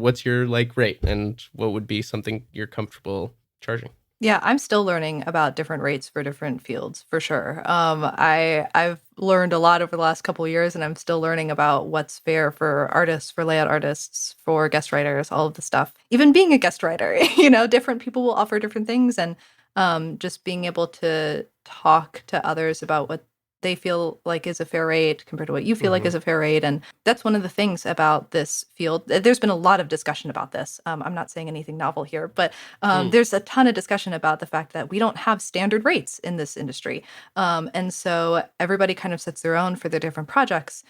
like rate, and what would be something you're comfortable charging? Yeah, I'm still learning about different rates for different fields, for sure. I've learned a lot over the last couple of years, and I'm still learning about what's fair for artists, for layout artists, for guest writers, all of the stuff. Even being a guest writer, you know, different people will offer different things, and just being able to talk to others about what they feel like is a fair rate compared to what you feel like is a fair rate. And that's one of the things about this field. There's been a lot of discussion about this. I'm not saying anything novel here, but there's a ton of discussion about the fact that we don't have standard rates in this industry. And so everybody kind of sets their own for their different projects.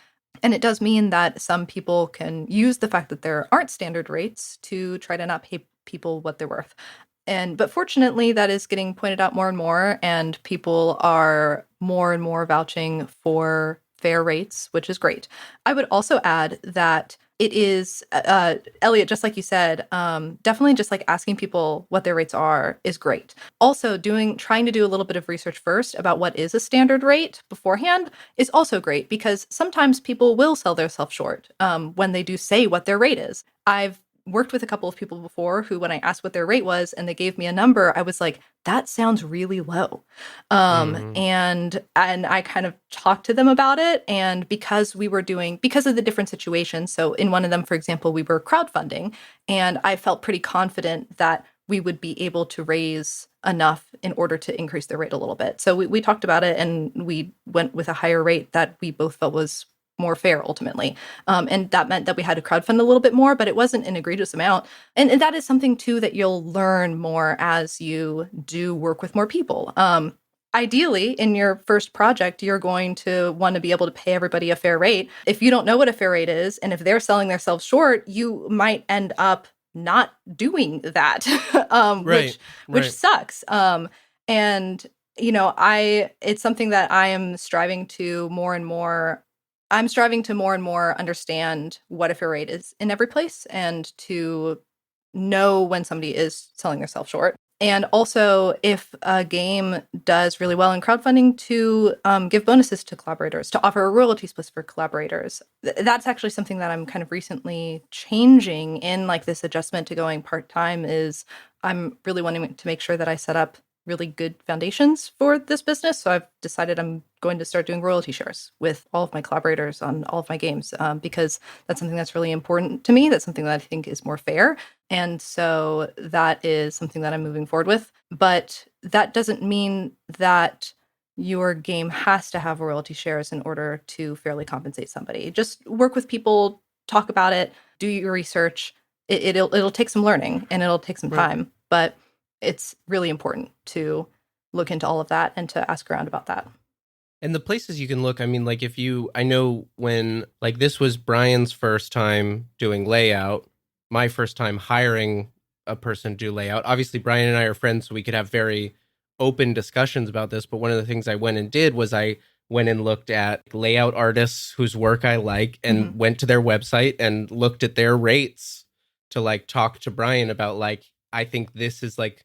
And it does mean that some people can use the fact that there aren't standard rates to try to not pay people what they're worth. But fortunately, that is getting pointed out more and more, and people are more and more vouching for fair rates, which is great. I would also add that it is, Elliot, just like you said, definitely just like asking people what their rates are is great. Also, trying to do a little bit of research first about what is a standard rate beforehand is also great, because sometimes people will sell themselves short when they do say what their rate is. I've worked with a couple of people before who, when I asked what their rate was and they gave me a number, I was like, that sounds really low. And I kind of talked to them about it. And because of the different situations, so in one of them, for example, we were crowdfunding, and I felt pretty confident that we would be able to raise enough in order to increase the rate a little bit. So we talked about it, and we went with a higher rate that we both felt was more fair ultimately. And that meant that we had to crowdfund a little bit more, but it wasn't an egregious amount. And that is something too that you'll learn more as you do work with more people. Ideally, in your first project, you're going to want to be able to pay everybody a fair rate. If you don't know what a fair rate is, and if they're selling themselves short, you might end up not doing that, which sucks. And you know, it's something that I am striving to more and more. I'm striving to more and more understand what a fair rate is in every place, and to know when somebody is selling themselves short. And also, if a game does really well in crowdfunding, to give bonuses to collaborators, to offer a royalty split for collaborators. That's actually something that I'm kind of recently changing in like this adjustment to going part-time is I'm really wanting to make sure that I set up really good foundations for this business. So I've decided I'm going to start doing royalty shares with all of my collaborators on all of my games because that's something that's really important to me. That's something that I think is more fair. And so that is something that I'm moving forward with. But that doesn't mean that your game has to have royalty shares in order to fairly compensate somebody. Just work with people, talk about it, do your research. It'll take some learning and it'll take some time, but it's really important to look into all of that and to ask around about that. And the places you can look, I mean, like I know when, like this was Brian's first time doing layout, my first time hiring a person to do layout. Obviously, Brian and I are friends, so we could have very open discussions about this. But one of the things I went and did was I went and looked at layout artists whose work I like and went to their website and looked at their rates to like talk to Brian about like, I think this is like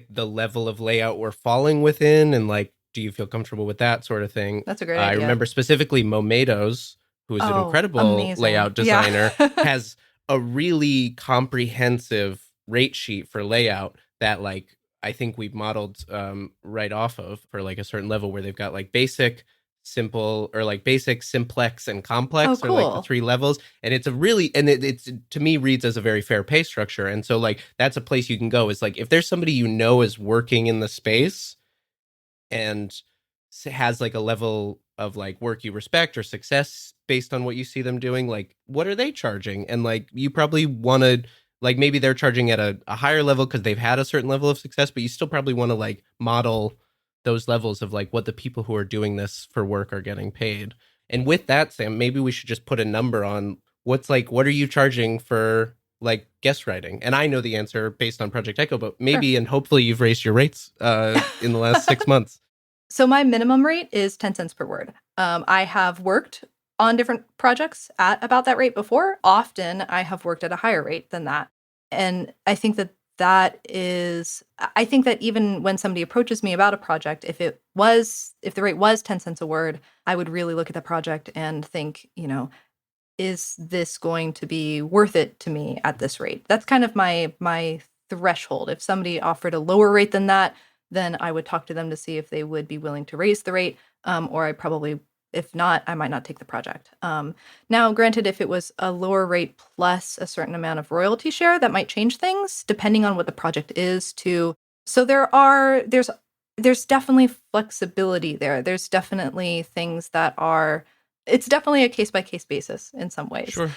the level of layout we're falling within, and like, do you feel comfortable with that sort of thing? That's a great I idea. remember specifically Momados, who is an incredible layout designer, has a really comprehensive rate sheet for layout that like I think we've modeled right off of for like a certain level where they've got like basic, simple, or like basic, simplex, and complex, or like the 3 levels. And it's a really, and it's to me reads as a very fair pay structure. And so like that's a place you can go, is like if there's somebody you know is working in the space and has like a level of like work you respect or success based on what you see them doing, like what are they charging? And like you probably want to, like maybe they're charging at a higher level because they've had a certain level of success, but you still probably want to like model those levels of like what the people who are doing this for work are getting paid. And with that, Sam, maybe we should just put a number on what are you charging for like guest writing? And I know the answer based on Project Echo, but maybe and hopefully you've raised your rates in the last 6 months. So my minimum rate is 10 cents per word. I have worked on different projects at about that rate before. Often I have worked at a higher rate than that. And I think that even when somebody approaches me about a project, if the rate was 10 cents a word, I would really look at the project and think, is this going to be worth it to me at this rate? That's kind of my threshold. If somebody offered a lower rate than that, then I would talk to them to see if they would be willing to raise the rate, or if not, I might not take the project. Now, granted, if it was a lower rate plus a certain amount of royalty share, that might change things depending on what the project is too. So there's definitely flexibility there. There's definitely things that it's definitely a case-by-case basis in some ways. Sure.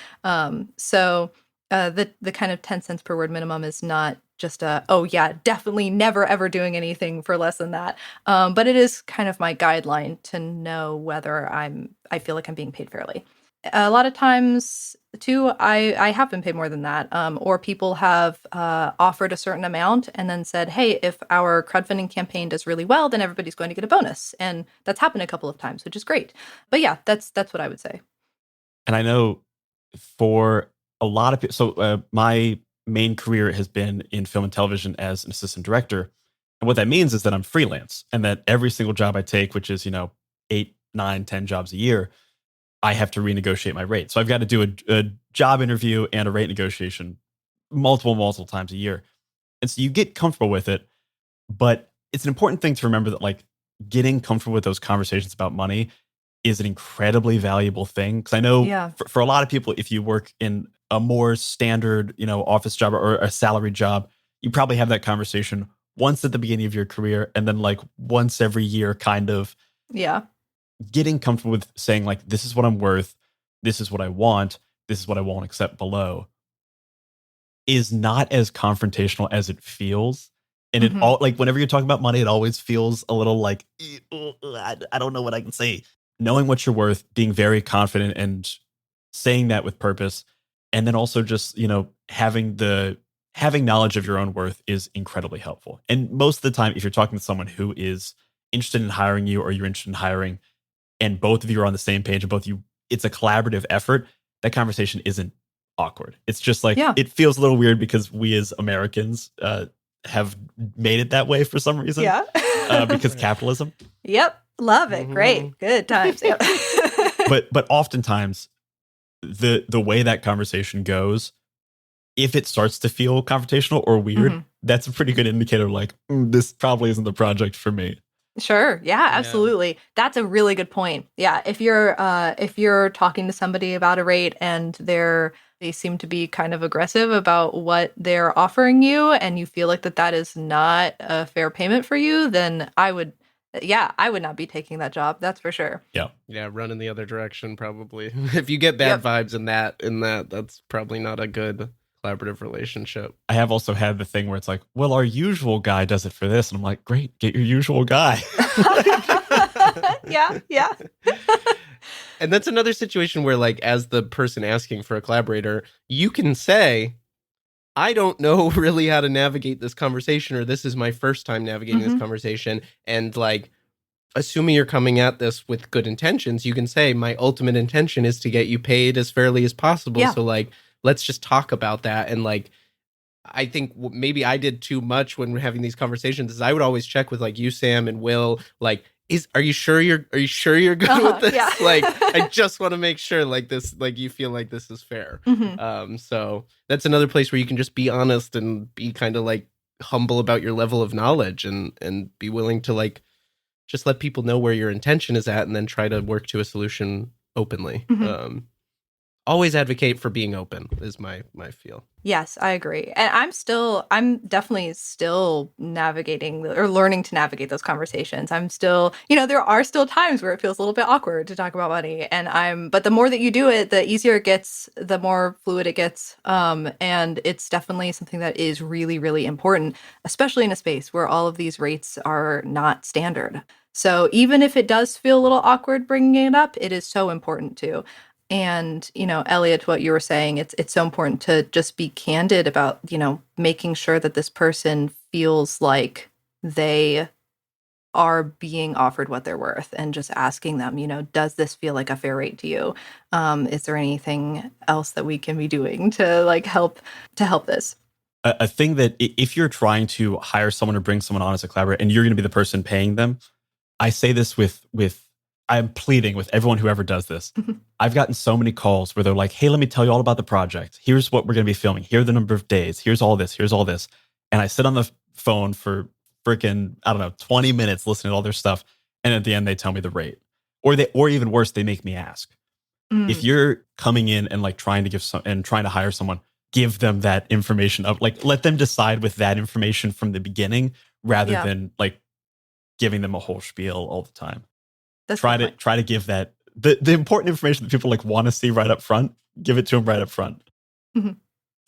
So the kind of 10 cents per word minimum is not just definitely never ever doing anything for less than that. But it is kind of my guideline to know whether I feel like I'm being paid fairly. A lot of times too, I have been paid more than that, or people have offered a certain amount and then said, hey, if our crowdfunding campaign does really well, then everybody's going to get a bonus. And that's happened a couple of times, which is great. But yeah, that's what I would say. And I know for a lot of people, so my main career has been in film and television as an assistant director. And what that means is that I'm freelance, and that every single job I take, which is, 8, 9, 10 jobs a year, I have to renegotiate my rate. So I've got to do a job interview and a rate negotiation multiple times a year. And so you get comfortable with it, but it's an important thing to remember that like getting comfortable with those conversations about money is an incredibly valuable thing. Because I know for a lot of people, if you work in a more standard, office job or a salary job, you probably have that conversation once at the beginning of your career, and then like once every year, kind of. Yeah. Getting comfortable with saying like, this is what I'm worth, this is what I want, this is what I won't accept below, is not as confrontational as it feels. And it all, like, whenever you're talking about money, it always feels a little like, I don't know what I can say. Knowing what you're worth, being very confident and saying that with purpose. And then also just, having knowledge of your own worth is incredibly helpful. And most of the time, if you're talking to someone who is interested in hiring you, or you're interested in hiring, and both of you are on the same page, and it's a collaborative effort, that conversation isn't awkward. It's just like, it feels a little weird because we as Americans, have made it that way for some reason. Yeah. Because capitalism. Yep. Love it. Great. Good times. Yep. But oftentimes the way that conversation goes, if it starts to feel confrontational or weird, that's a pretty good indicator like, this probably isn't the project for me. Sure. Yeah, absolutely. That's a really good point. Yeah. If you're talking to somebody about a rate and they seem to be kind of aggressive about what they're offering you and you feel like that is not a fair payment for you, then I would not be taking that job. That's for sure. Yeah. Yeah, run in the other direction probably. If you get bad vibes in that's probably not a good collaborative relationship. I have also had the thing where it's like, well, our usual guy does it for this. And I'm like, great, get your usual guy. Yeah. And that's another situation where, like, as the person asking for a collaborator, you can say, I don't know really how to navigate this conversation, or this is my first time navigating this conversation. And, like, assuming you're coming at this with good intentions, you can say, my ultimate intention is to get you paid as fairly as possible. Yeah. So, like, let's just talk about that. And, like, I think maybe I did too much when we're having these conversations is I would always check with, like, you, Sam, and Will, like, are you sure you're good with this? Yeah. Like, I just want to make sure, like, this, like, you feel like this is fair. So that's another place where you can just be honest and be kind of, like, humble about your level of knowledge and be willing to, like, just let people know where your intention is at and then try to work to a solution openly. Always advocate for being open is my feel. Yes, I agree. And I'm definitely still navigating or learning to navigate those conversations. I'm still, there are still times where it feels a little bit awkward to talk about money. But the more that you do it, the easier it gets, the more fluid it gets. And it's definitely something that is really, really important, especially in a space where all of these rates are not standard. So even if it does feel a little awkward bringing it up, it is so important too. And, Elliot, what you were saying, it's so important to just be candid about, making sure that this person feels like they are being offered what they're worth and just asking them, does this feel like a fair rate to you? Is there anything else that we can be doing to help this? A thing that if you're trying to hire someone or bring someone on as a collaborator and you're going to be the person paying them, I say this with I'm pleading with everyone who ever does this. I've gotten so many calls where they're like, hey, let me tell you all about the project. Here's what we're going to be filming. Here are the number of days. Here's all this. Here's all this. And I sit on the phone for freaking, 20 minutes listening to all their stuff. And at the end, they tell me the rate. Or even worse, they make me ask. If you're coming in and trying to hire someone, give them that information up. Let them decide with that information from the beginning rather than giving them a whole spiel all the time. Try to give that the important information that people want to see right up front. Give it to them right up front.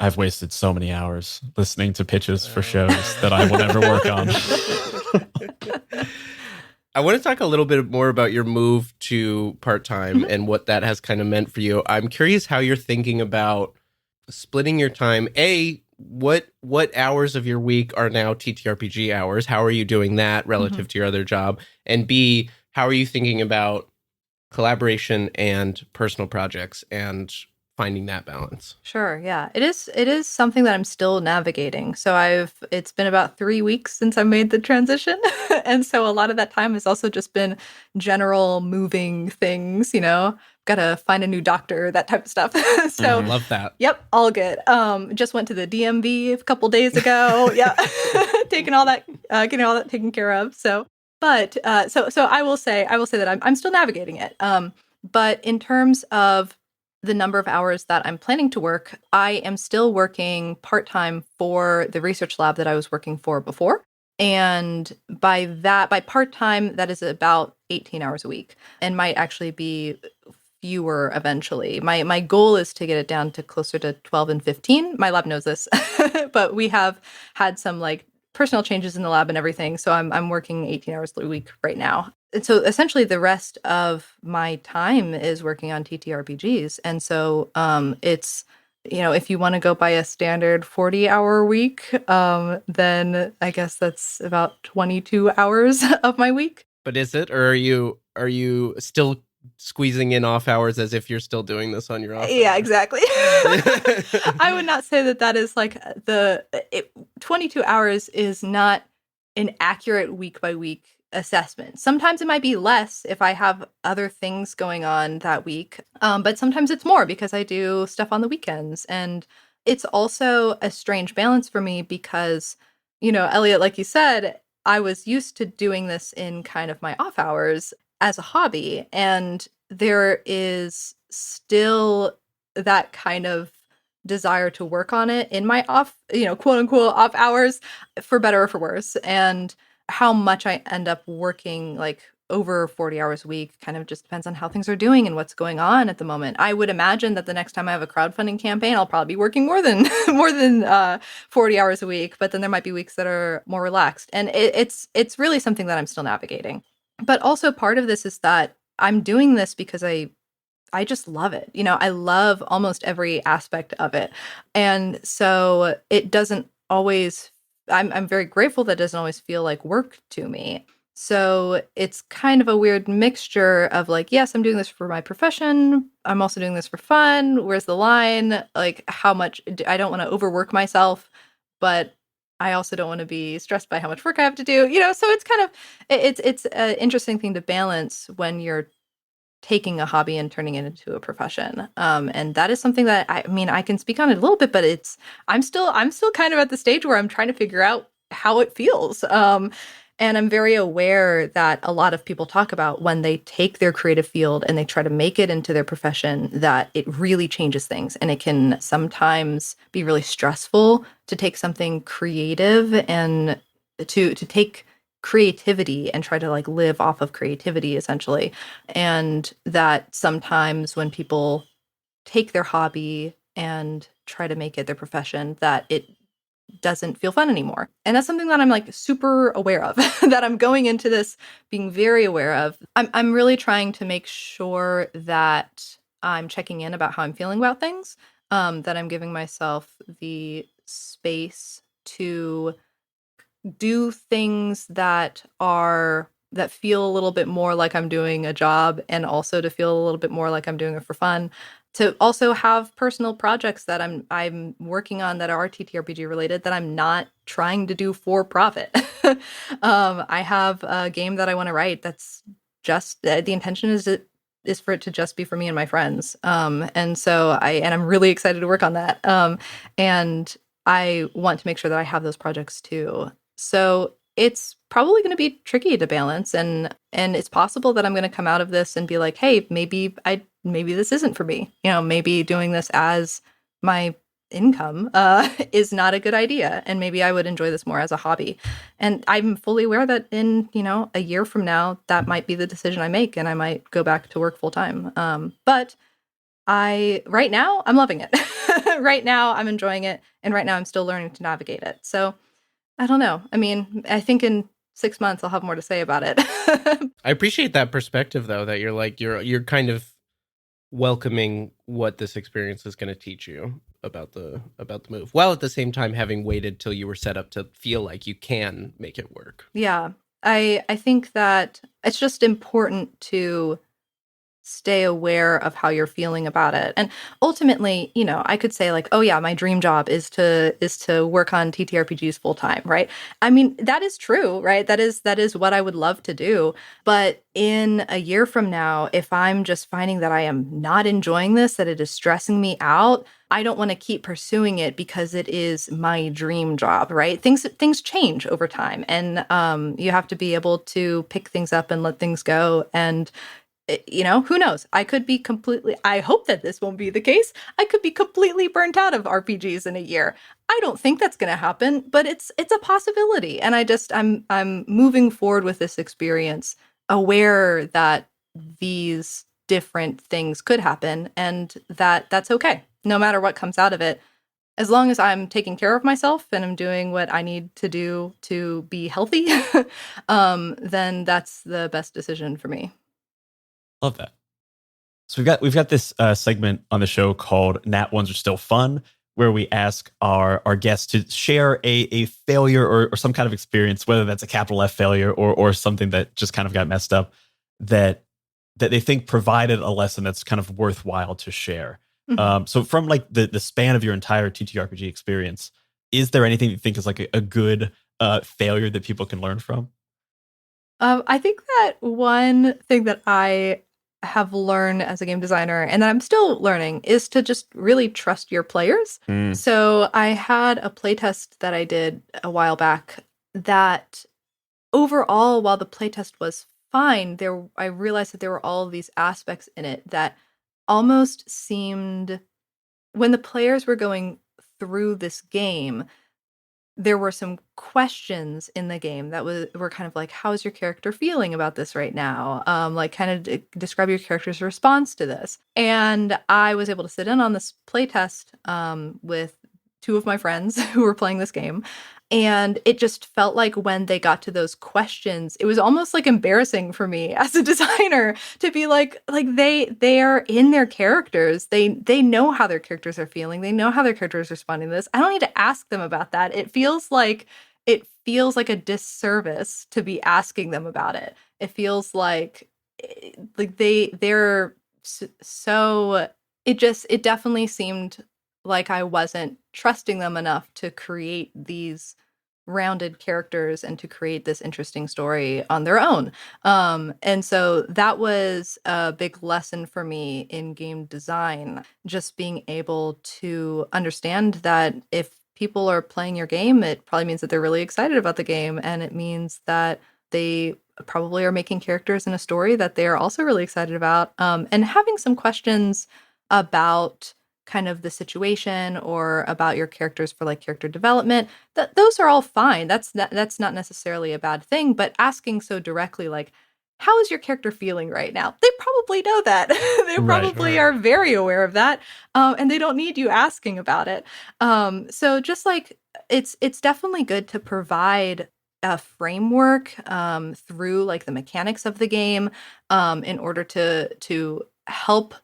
I've wasted so many hours listening to pitches for shows that I will never work on. I want to talk a little bit more about your move to part-time and what that has kind of meant for you. I'm curious how you're thinking about splitting your time. What hours of your week are now TTRPG hours? How are you doing that relative to your other job? And B, how are you thinking about collaboration and personal projects and finding that balance? Sure. Yeah. It is something that I'm still navigating. So it's been about 3 weeks since I made the transition. And so a lot of that time has also just been general moving things, got to find a new doctor, that type of stuff. So love that. Yep. All good. Just went to the DMV a couple days ago. Yeah. Getting all that taken care of. So, but, so I will say that I'm still navigating it. But in terms of the number of hours that I'm planning to work, I am still working part-time for the research lab that I was working for before. And by part-time, that is about 18 hours a week and might actually be fewer eventually. My goal is to get it down to closer to 12 and 15. My lab knows this, but we have had some personal changes in the lab and everything. So I'm working 18 hours a week right now. And so essentially the rest of my time is working on TTRPGs. And so it's, if you want to go by a standard 40-hour week, then I guess that's about 22 hours of my week. But is it, or are you still squeezing in off hours as if you're still doing this on your off Yeah, hours. exactly. I would not say that is like 22 hours is not an accurate week by week assessment. Sometimes it might be less if I have other things going on that week, but sometimes it's more because I do stuff on the weekends. And it's also a strange balance for me because, Elliot, like you said, I was used to doing this in kind of my off hours as a hobby, and there is still that kind of desire to work on it in my off, quote unquote off hours, for better or for worse. And how much I end up working like over 40 hours a week kind of just depends on how things are doing and what's going on at the moment. I would imagine that the next time I have a crowdfunding campaign, I'll probably be working more than 40 hours a week, but then there might be weeks that are more relaxed. And it's really something that I'm still navigating. But also part of this is that I'm doing this because I just love it. I love almost every aspect of it. And so it doesn't always, I'm very grateful that it doesn't always feel like work to me. So it's kind of a weird mixture of like, yes, I'm doing this for my profession. I'm also doing this for fun. Where's the line? Like how much, I don't want to overwork myself, but I also don't want to be stressed by how much work I have to do, so it's kind of, it's an interesting thing to balance when you're taking a hobby and turning it into a profession. And that is something that I can speak on it a little bit, but I'm still kind of at the stage where I'm trying to figure out how it feels. And I'm very aware that a lot of people talk about when they take their creative field and they try to make it into their profession, that it really changes things. And it can sometimes be really stressful to take something creative and to take creativity and try to like live off of creativity essentially. And that sometimes when people take their hobby and try to make it their profession, that it doesn't feel fun anymore. And that's something that I'm like super aware of, that I'm going into this being very aware of. I'm really trying to make sure that I'm checking in about how I'm feeling about things, that I'm giving myself the space to do things that feel a little bit more like I'm doing a job, and also to feel a little bit more like I'm doing it for fun. To also have personal projects that I'm working on that are TTRPG related that I'm not trying to do for profit. I have a game that I want to write that's just the intention is for it to just be for me and my friends. And so I'm really excited to work on that. And I want to make sure that I have those projects too. So it's probably going to be tricky to balance, and it's possible that I'm going to come out of this and be like, hey, maybe this isn't for me. Maybe doing this as my income is not a good idea, and maybe I would enjoy this more as a hobby. And I'm fully aware that in a year from now, that might be the decision I make, and I might go back to work full time. But right now I'm loving it. Right now I'm enjoying it, and right now I'm still learning to navigate it. So I don't know. I think in 6 months I'll have more to say about it. I appreciate that perspective, though, that you're like you're kind of welcoming what this experience is going to teach you about the move, while at the same time having waited till you were set up to feel like you can make it work. Yeah, I think that it's just important to stay aware of how you're feeling about it. And ultimately, I could say like, oh yeah, my dream job is to work on TTRPGs full time, right? That is true, right? That is what I would love to do. But in a year from now, if I'm just finding that I am not enjoying this, that it is stressing me out, I don't want to keep pursuing it because it is my dream job, right? Things change over time, and you have to be able to pick things up and let things go. And who knows? I hope that this won't be the case. I could be completely burnt out of RPGs in a year. I don't think that's going to happen, but it's a possibility. And I'm moving forward with this experience, aware that these different things could happen, and that's okay. No matter what comes out of it, as long as I'm taking care of myself and I'm doing what I need to do to be healthy, then that's the best decision for me. Love that. So we've got this segment on the show called Nat Ones Are Still Fun, where we ask our guests to share a failure or some kind of experience, whether that's a capital F failure or something that just kind of got messed up, that that they think provided a lesson that's kind of worthwhile to share. Mhm. So from like the span of your entire TTRPG experience, is there anything you think is like a good failure that people can learn from? I think that one thing that I have learned as a game designer and that I'm still learning is to just really trust your players. Mm. So I had a playtest that I did a while back that overall, while the playtest was fine, I realized that there were all of these aspects in it that almost seemed when the players were going through this game, there were some questions in the game that were kind of like, how is your character feeling about this right now? Like, kind of describe your character's response to this. And I was able to sit in on this playtest with two of my friends who were playing this game. And it just felt like when they got to those questions, it was almost like embarrassing for me as a designer to be like they are in their characters. They know how their characters are feeling. They know how their characters are responding to this. I don't need to ask them about that. It feels like a disservice to be asking them about it. It feels like they're so it definitely seemed like I wasn't trusting them enough to create these rounded characters and to create this interesting story on their own. And so that was a big lesson for me in game design, just being able to understand that if people are playing your game, it probably means that they're really excited about the game, and it means that they probably are making characters in a story that they are also really excited about. And having some questions about kind of the situation or about your characters for like character development, those are all fine. That's not necessarily a bad thing, but asking so directly, like, how is your character feeling right now? They probably know that. They Right, probably are very aware of that, and they don't need you asking about it. So just like it's definitely good to provide a framework through like the mechanics of the game in order to help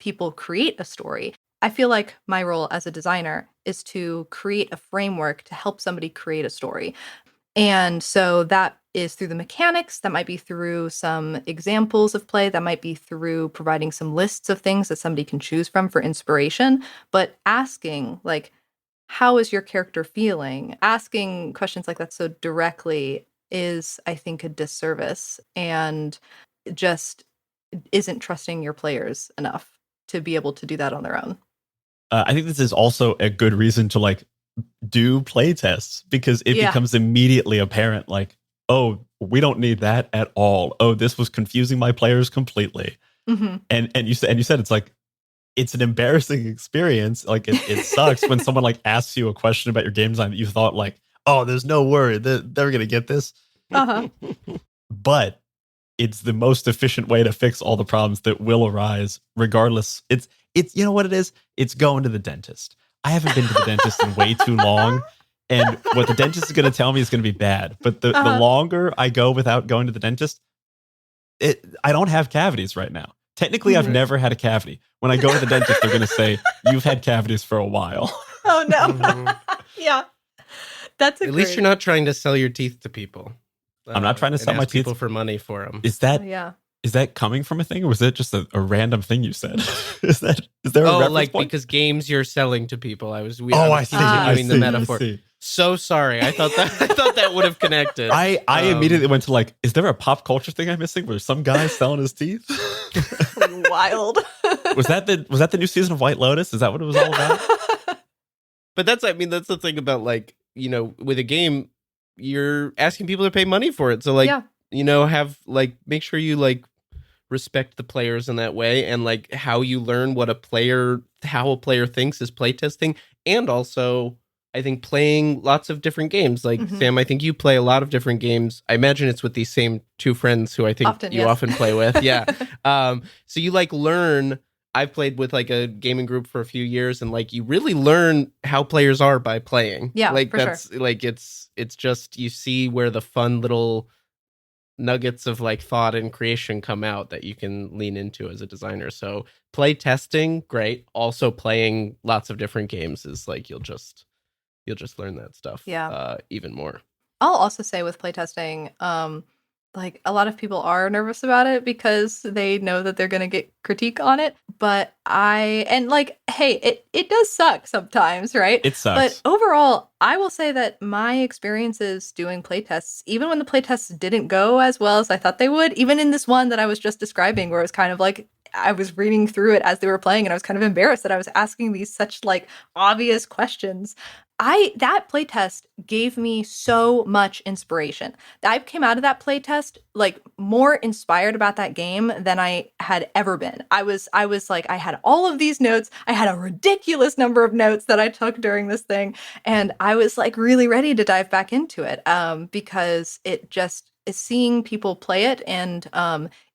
people create a story. I feel like my role as a designer is to create a framework to help somebody create a story. And so that is through the mechanics, that might be through some examples of play, that might be through providing some lists of things that somebody can choose from for inspiration, but asking like, how is your character feeling? Asking questions like that so directly is, I think, a disservice and just isn't trusting your players enough to be able to do that on their own. I think this is also a good reason to like do play tests, because it Yeah. becomes immediately apparent like, oh, we don't need that at all. Oh, this was confusing my players completely. Mhm. And you said it's like it's an embarrassing experience. Like it sucks when someone like asks you a question about your game design that you thought like, oh, there's no worry that they're gonna get this. Uh-huh. But it's the most efficient way to fix all the problems that will arise regardless. It's you know what it is? It's going to the dentist. I haven't been to the dentist in way too long. And what the dentist is going to tell me is going to be bad. But the longer I go without going to the dentist, I don't have cavities right now. Technically, I've never had a cavity. When I go to the dentist, they're going to say, you've had cavities for a while. Oh, no. Yeah. That's At least you're not trying to sell your teeth to people. I'm not trying to and sell my ask people teeth. for money for them. Is that Yeah. is that coming from a thing, or was that just a random thing you said? Is there a reference like point? because games you're selling to people. I was I see. continuing I the see. metaphor. I see. So sorry. I thought that would have connected. I immediately went to like, is there a pop culture thing I'm missing where some guy's selling his teeth? Wild. Was that the new season of White Lotus? Is that what it was all about? But that's the thing about like, with a game, you're asking people to pay money for it. So like, Yeah. have like, make sure you like respect the players in that way, and like how you learn how a player thinks is playtesting. And also I think playing lots of different games. Like Sam, I think you play a lot of different games. I imagine it's with these same two friends who I think often play with. Yeah. So you like learn. I've played with like a gaming group for a few years, and like you really learn how players are by playing. Yeah, like for that's sure. like it's just you see where the fun little nuggets of like thought and creation come out that you can lean into as a designer. So play testing, great. Also playing lots of different games is like you'll just learn that stuff Yeah. even more. I'll also say with playtesting, like a lot of people are nervous about it because they know that they're going to get critique on it. But hey, it does suck sometimes, right? It sucks. But overall, I will say that my experiences doing playtests, even when the playtests didn't go as well as I thought they would, even in this one that I was just describing, where it was kind of like I was reading through it as they were playing and I was kind of embarrassed that I was asking these such like obvious questions. That playtest gave me so much inspiration. I came out of that playtest like more inspired about that game than I had ever been. I was like, I had all of these notes. I had a ridiculous number of notes that I took during this thing, and I was like really ready to dive back into it because it just is seeing people play it, and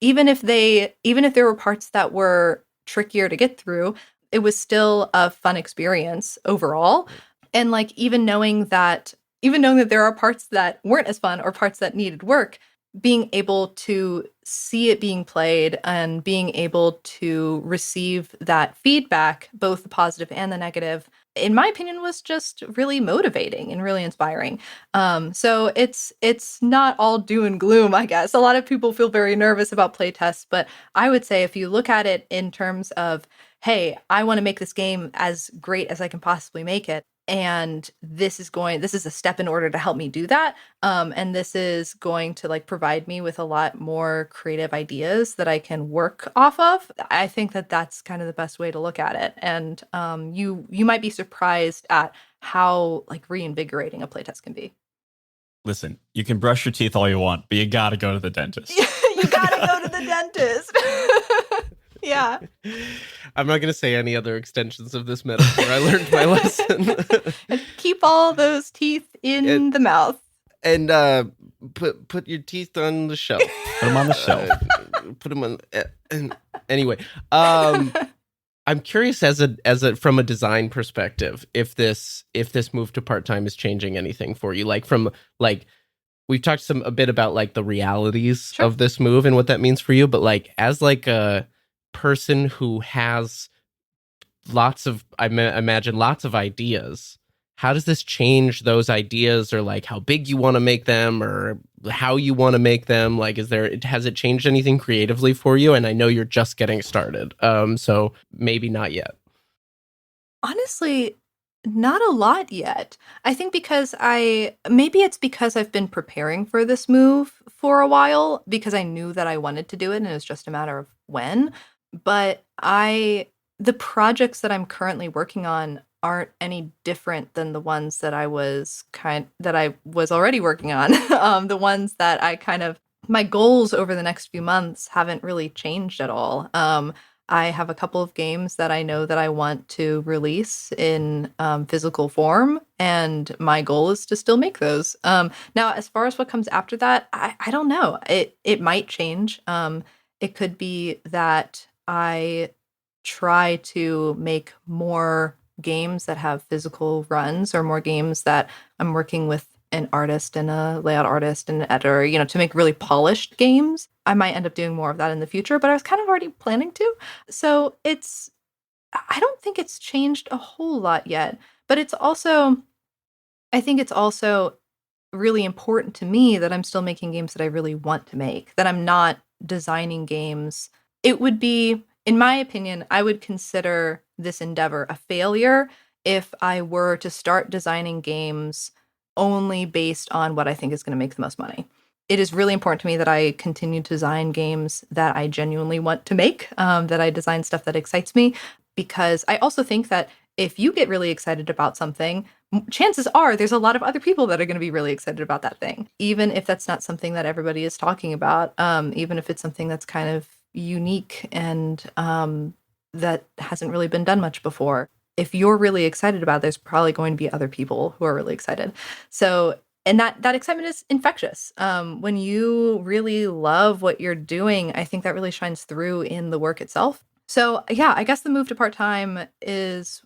even if there were parts that were trickier to get through, it was still a fun experience overall. And like even knowing that there are parts that weren't as fun or parts that needed work, being able to see it being played and being able to receive that feedback, both the positive and the negative, in my opinion, was just really motivating and really inspiring. So it's not all doom and gloom, I guess. A lot of people feel very nervous about playtests, but I would say if you look at it in terms of, hey, I want to make this game as great as I can possibly make it, and this is a step in order to help me do that, and this is going to like provide me with a lot more creative ideas that I can work off of. I think that that's kind of the best way to look at it, and you might be surprised at how like reinvigorating a playtest can be. Listen, you can brush your teeth all you want, but you gotta go to the dentist. You gotta go to the dentist. Yeah. I'm not going to say any other extensions of this metaphor. I learned my lesson. And keep all those teeth in the mouth. And put your teeth on the shelf. Put them on the shelf. Put them on. Anyway, I'm curious as a from a design perspective, if this move to part-time is changing anything for you. Like from like we've talked a bit about like the realities of this move and what that means for you, but like as like a person who has I imagine lots of ideas, how does this change those ideas, or like how big you want to make them or how you want to make them? Like, has it changed anything creatively for you? And I know you're just getting started, so maybe not yet. Honestly, not a lot yet. I think maybe it's because I've been preparing for this move for a while, because I knew that I wanted to do it and it was just a matter of when. But the projects that I'm currently working on aren't any different than the ones that I was already working on. The ones that my goals over the next few months haven't really changed at all. I have a couple of games that I know that I want to release in physical form, and my goal is to still make those. Now, as far as what comes after that, I don't know. It might change. It could be that I try to make more games that have physical runs, or more games that I'm working with an artist and a layout artist and an editor, to make really polished games. I might end up doing more of that in the future, but I was kind of already planning to. So I don't think it's changed a whole lot yet, but I think it's also really important to me that I'm still making games that I really want to make, that I'm not designing games. It would be, in my opinion, I would consider this endeavor a failure if I were to start designing games only based on what I think is going to make the most money. It is really important to me that I continue to design games that I genuinely want to make, that I design stuff that excites me, because I also think that if you get really excited about something, chances are there's a lot of other people that are going to be really excited about that thing, even if that's not something that everybody is talking about, even if it's something that's kind of unique and that hasn't really been done much before. If you're really excited about it, there's probably going to be other people who are really excited. So, and that excitement is infectious. When you really love what you're doing, I think that really shines through in the work itself. So yeah, I guess the move to part-time it's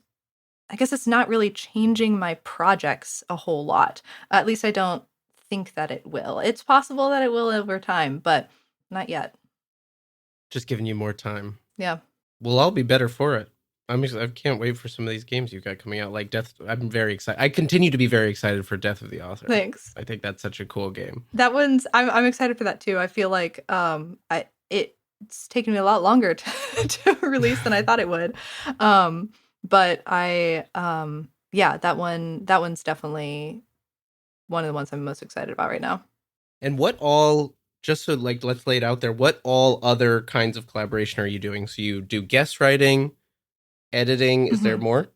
not really changing my projects a whole lot. At least I don't think that it will. It's possible that it will over time, but not yet. Just giving you more time. Yeah. We'll all be better for it. I can't wait for some of these games you got coming out. Like I'm very excited. I continue to be very excited for Death of the Author. Thanks. I think that's such a cool game. That one's I'm excited for that too. I feel like it's taken me a lot longer to release than I thought it would. But that one's definitely one of the ones I'm most excited about right now. And what all, just so like let's lay it out there, what all other kinds of collaboration are you doing? So you do guest writing, editing, is there more?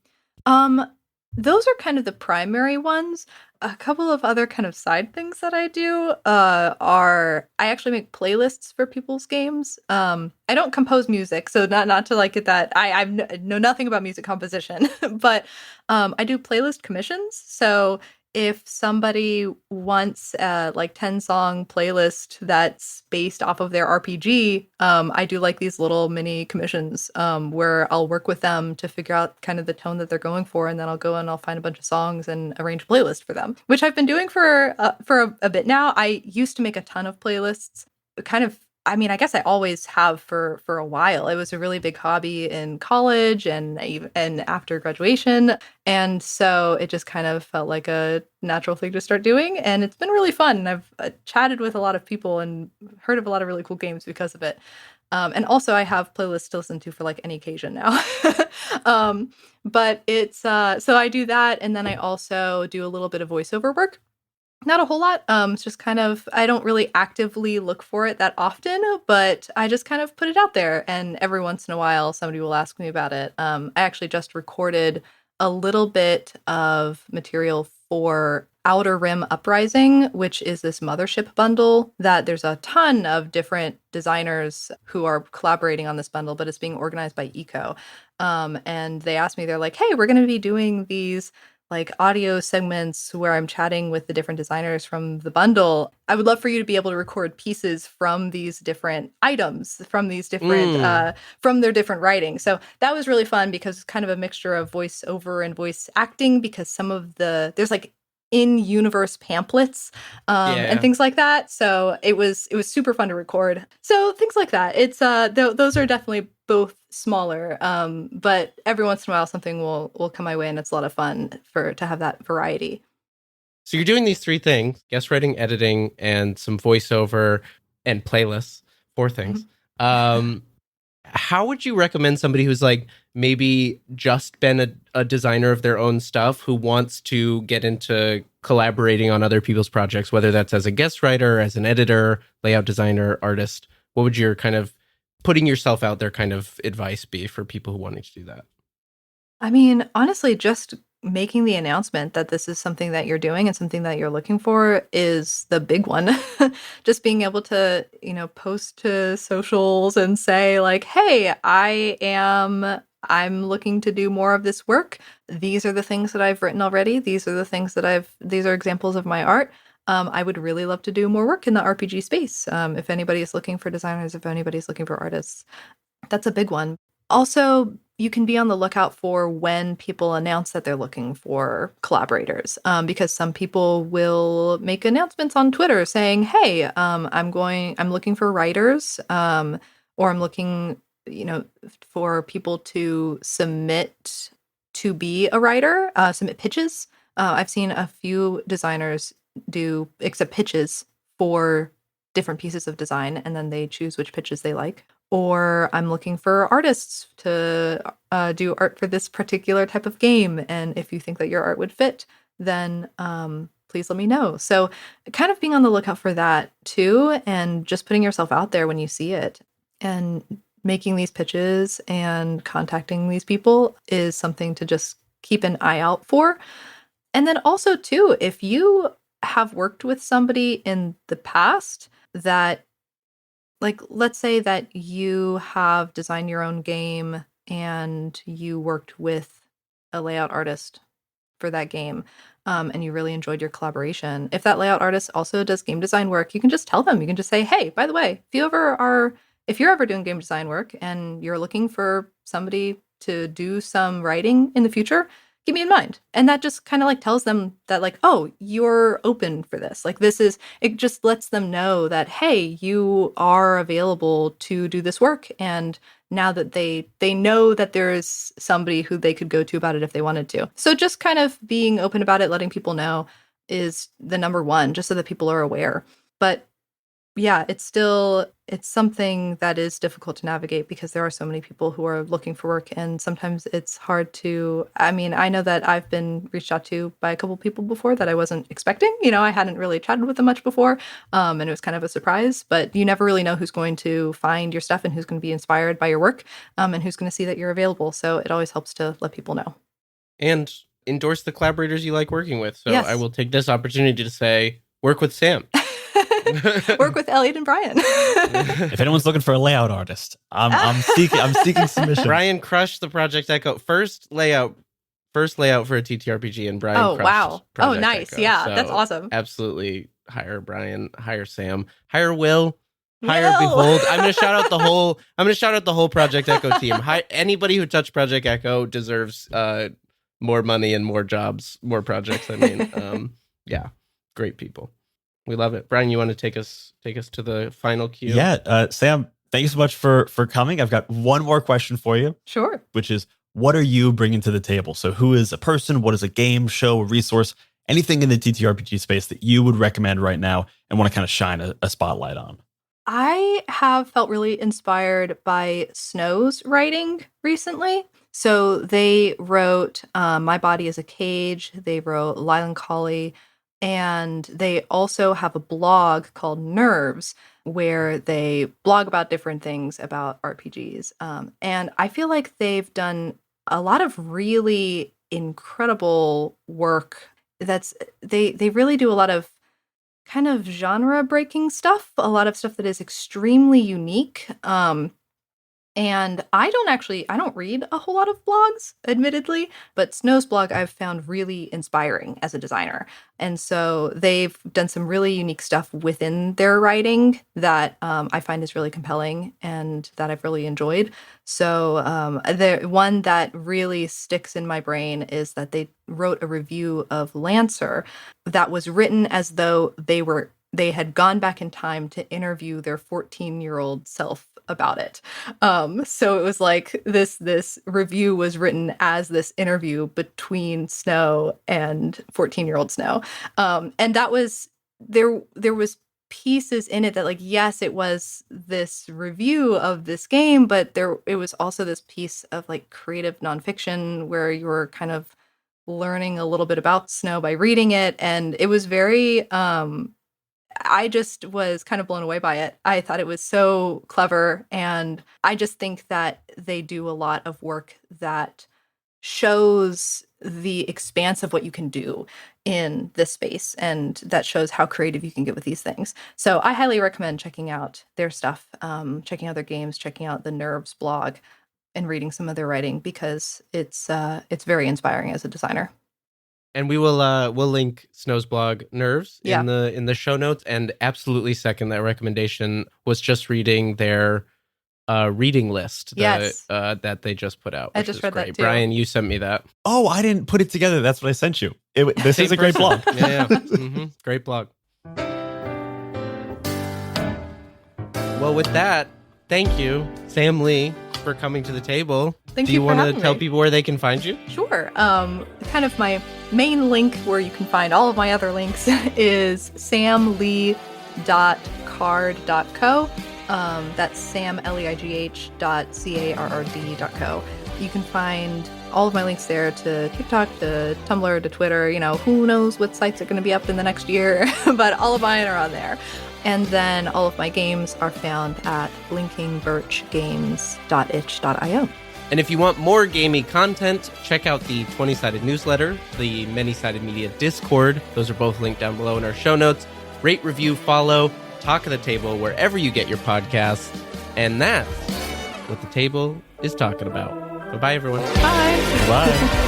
Those are kind of the primary ones. A couple of other kind of side things that I do are I actually make playlists for people's games. I don't compose music, so not to like get that. I know nothing about music composition, but I do playlist commissions. So if somebody wants a like 10-song playlist that's based off of their RPG, I do like these little mini commissions where I'll work with them to figure out kind of the tone that they're going for, and then I'll go and I'll find a bunch of songs and arrange a playlist for them, which I've been doing for a bit now. I used to make a ton of playlists, I mean, I guess I always have for a while. It was a really big hobby in college and after graduation. And so it just kind of felt like a natural thing to start doing. And it's been really fun. I've chatted with a lot of people and heard of a lot of really cool games because of it. And also I have playlists to listen to for like any occasion now. But it's, so I do that. And then I also do a little bit of voiceover work. Not a whole lot. It's just kind of, I don't really actively look for it that often, but I just kind of put it out there. And every once in a while, somebody will ask me about it. I actually just recorded a little bit of material for Outer Rim Uprising, which is this mothership bundle that there's a ton of different designers who are collaborating on this bundle, but it's being organized by Eco. And they asked me, they're like, hey, we're going to be doing these like audio segments where I'm chatting with the different designers from the bundle. I would love for you to be able to record pieces from these different items, from these different, from their different writing. So that was really fun because it's kind of a mixture of voiceover and voice acting, because some of there's like in-universe pamphlets and things like that. So it was super fun to record. So things like that. It's those are definitely both smaller, but every once in a while something will come my way, and it's a lot of fun to have that variety. So you're doing these three things: guest writing, editing, and some voiceover and playlists. 4 things. How would you recommend somebody who's like maybe just been a designer of their own stuff, who wants to get into collaborating on other people's projects, whether that's as a guest writer, as an editor, layout designer, artist? What would your kind of putting yourself out there kind of advice be for people who wanting to do that? I mean, honestly, just making the announcement that this is something that you're doing and something that you're looking for is the big one. Just being able to, post to socials and say like, hey, I'm looking to do more of this work. These are the things that I've written already. These are examples of my art. I would really love to do more work in the RPG space. If anybody is looking for designers, if anybody's looking for artists, that's a big one. Also, you can be on the lookout for when people announce that they're looking for collaborators, because some people will make announcements on Twitter saying, hey, I'm looking for writers, or I'm looking, for people to submit to be a writer, submit pitches. I've seen a few designers accept pitches for different pieces of design, and then they choose which pitches they like. Or I'm looking for artists to do art for this particular type of game, and if you think that your art would fit, then please let me know. So kind of being on the lookout for that too, and just putting yourself out there when you see it, and making these pitches and contacting these people is something to just keep an eye out for. And then also too, if you have worked with somebody in the past that, like, let's say that you have designed your own game and you worked with a layout artist for that game, and you really enjoyed your collaboration. If that layout artist also does game design work, you can just tell them. You can just say, hey, by the way, if you're ever doing game design work and you're looking for somebody to do some writing in the future, keep me in mind. And that just kind of like tells them that like, oh, you're open for this. Like it just lets them know that, hey, you are available to do this work, and now that they know that there's somebody who they could go to about it if they wanted to. So just kind of being open about it, letting people know is the number one, just so that people are aware. But yeah, it's something that is difficult to navigate because there are so many people who are looking for work, and sometimes it's hard to, I mean, I know that I've been reached out to by a couple people before that I wasn't expecting. I hadn't really chatted with them much before, and it was kind of a surprise, but you never really know who's going to find your stuff and who's going to be inspired by your work, and who's going to see that you're available. So it always helps to let people know. And endorse the collaborators you like working with. So Yes. I will take this opportunity to say, work with Sam. Work with Elliot and Brian. If anyone's looking for a layout artist, I'm seeking submissions. Brian crushed the Project Echo first layout for a TTRPG, and Brian Oh, crushed wow. Project Oh, nice. Echo. Yeah, So that's awesome. Absolutely hire Brian, hire Sam, hire Will, hire Will. Behold. I'm gonna shout out the whole Project Echo team. Anybody who touched Project Echo deserves more money and more jobs, more projects. I mean, yeah, great people. We love it. Brian, you want to take us to the final cue? Yeah, Sam, thank you so much for coming. I've got one more question for you, Sure. which is, what are you bringing to the table? So who is a person? What is a game, show, a resource, anything in the TTRPG space that you would recommend right now and want to kind of shine a spotlight on? I have felt really inspired by Snow's writing recently. So they wrote My Body is a Cage. They wrote Lilancolly. And they also have a blog called Nerves, where they blog about different things about RPGs. And I feel like they've done a lot of really incredible work. They really do a lot of kind of genre breaking stuff, a lot of stuff that is extremely unique. And I don't read a whole lot of blogs, admittedly, but Snow's blog I've found really inspiring as a designer. And so they've done some really unique stuff within their writing that I find is really compelling and that I've really enjoyed. So the one that really sticks in my brain is that they wrote a review of Lancer that was written as though they had gone back in time to interview their 14-year-old self about it. So it was like this review was written as this interview between Snow and 14-year-old Snow. And that was there was pieces in it that, like, yes, it was this review of this game, but it was also this piece of like creative nonfiction where you were kind of learning a little bit about Snow by reading it. And it was very I just was kind of blown away by it. I thought it was so clever, and I just think that they do a lot of work that shows the expanse of what you can do in this space, and that shows how creative you can get with these things. So I highly recommend checking out their stuff, checking out their games, checking out the Nerves blog, and reading some of their writing, because it's very inspiring as a designer. And we'll link Snow's blog Nerves in the show notes, and absolutely second that recommendation. Was just reading their reading list that they just put out. I just read great. that too. Brian, you sent me that. Oh, I didn't put it together. That's what I sent you. This is a great blog. Yeah. Great blog. Well, with that, thank you, Sam Leigh, for coming to the table. Thank Do you for want to having tell me. people where they can find you? Sure. Kind of my main link where you can find all of my other links is samleigh.card.co. That's samleigh.carrd.co. You can find all of my links there to TikTok, to Tumblr, to Twitter. Who knows what sites are going to be up in the next year, but all of mine are on there. And then all of my games are found at blinkingbirchgames.itch.io. And if you want more gamey content, check out the 20-sided newsletter, the Many-Sided Media Discord. Those are both linked down below in our show notes. Rate, review, follow, Talk of the Table wherever you get your podcasts. And that's what the table is talking about. Bye-bye, everyone. Bye. Bye.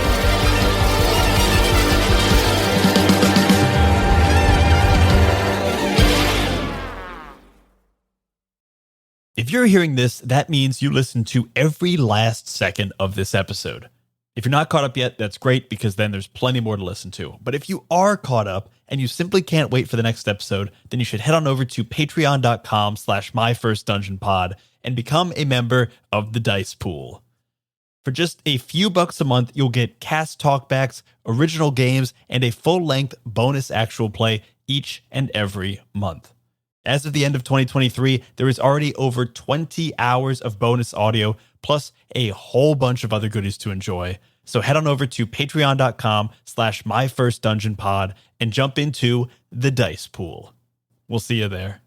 If you're hearing this, that means you listened to every last second of this episode. If you're not caught up yet, that's great because then there's plenty more to listen to. But if you are caught up and you simply can't wait for the next episode, then you should head on over to patreon.com/myfirstdungeonpod and become a member of the Dice Pool. For just a few bucks a month, you'll get cast talkbacks, original games, and a full-length bonus actual play each and every month. As of the end of 2023, there is already over 20 hours of bonus audio, plus a whole bunch of other goodies to enjoy. So head on over to patreon.com/myfirstdungeonpod and jump into the Dice Pool. We'll see you there.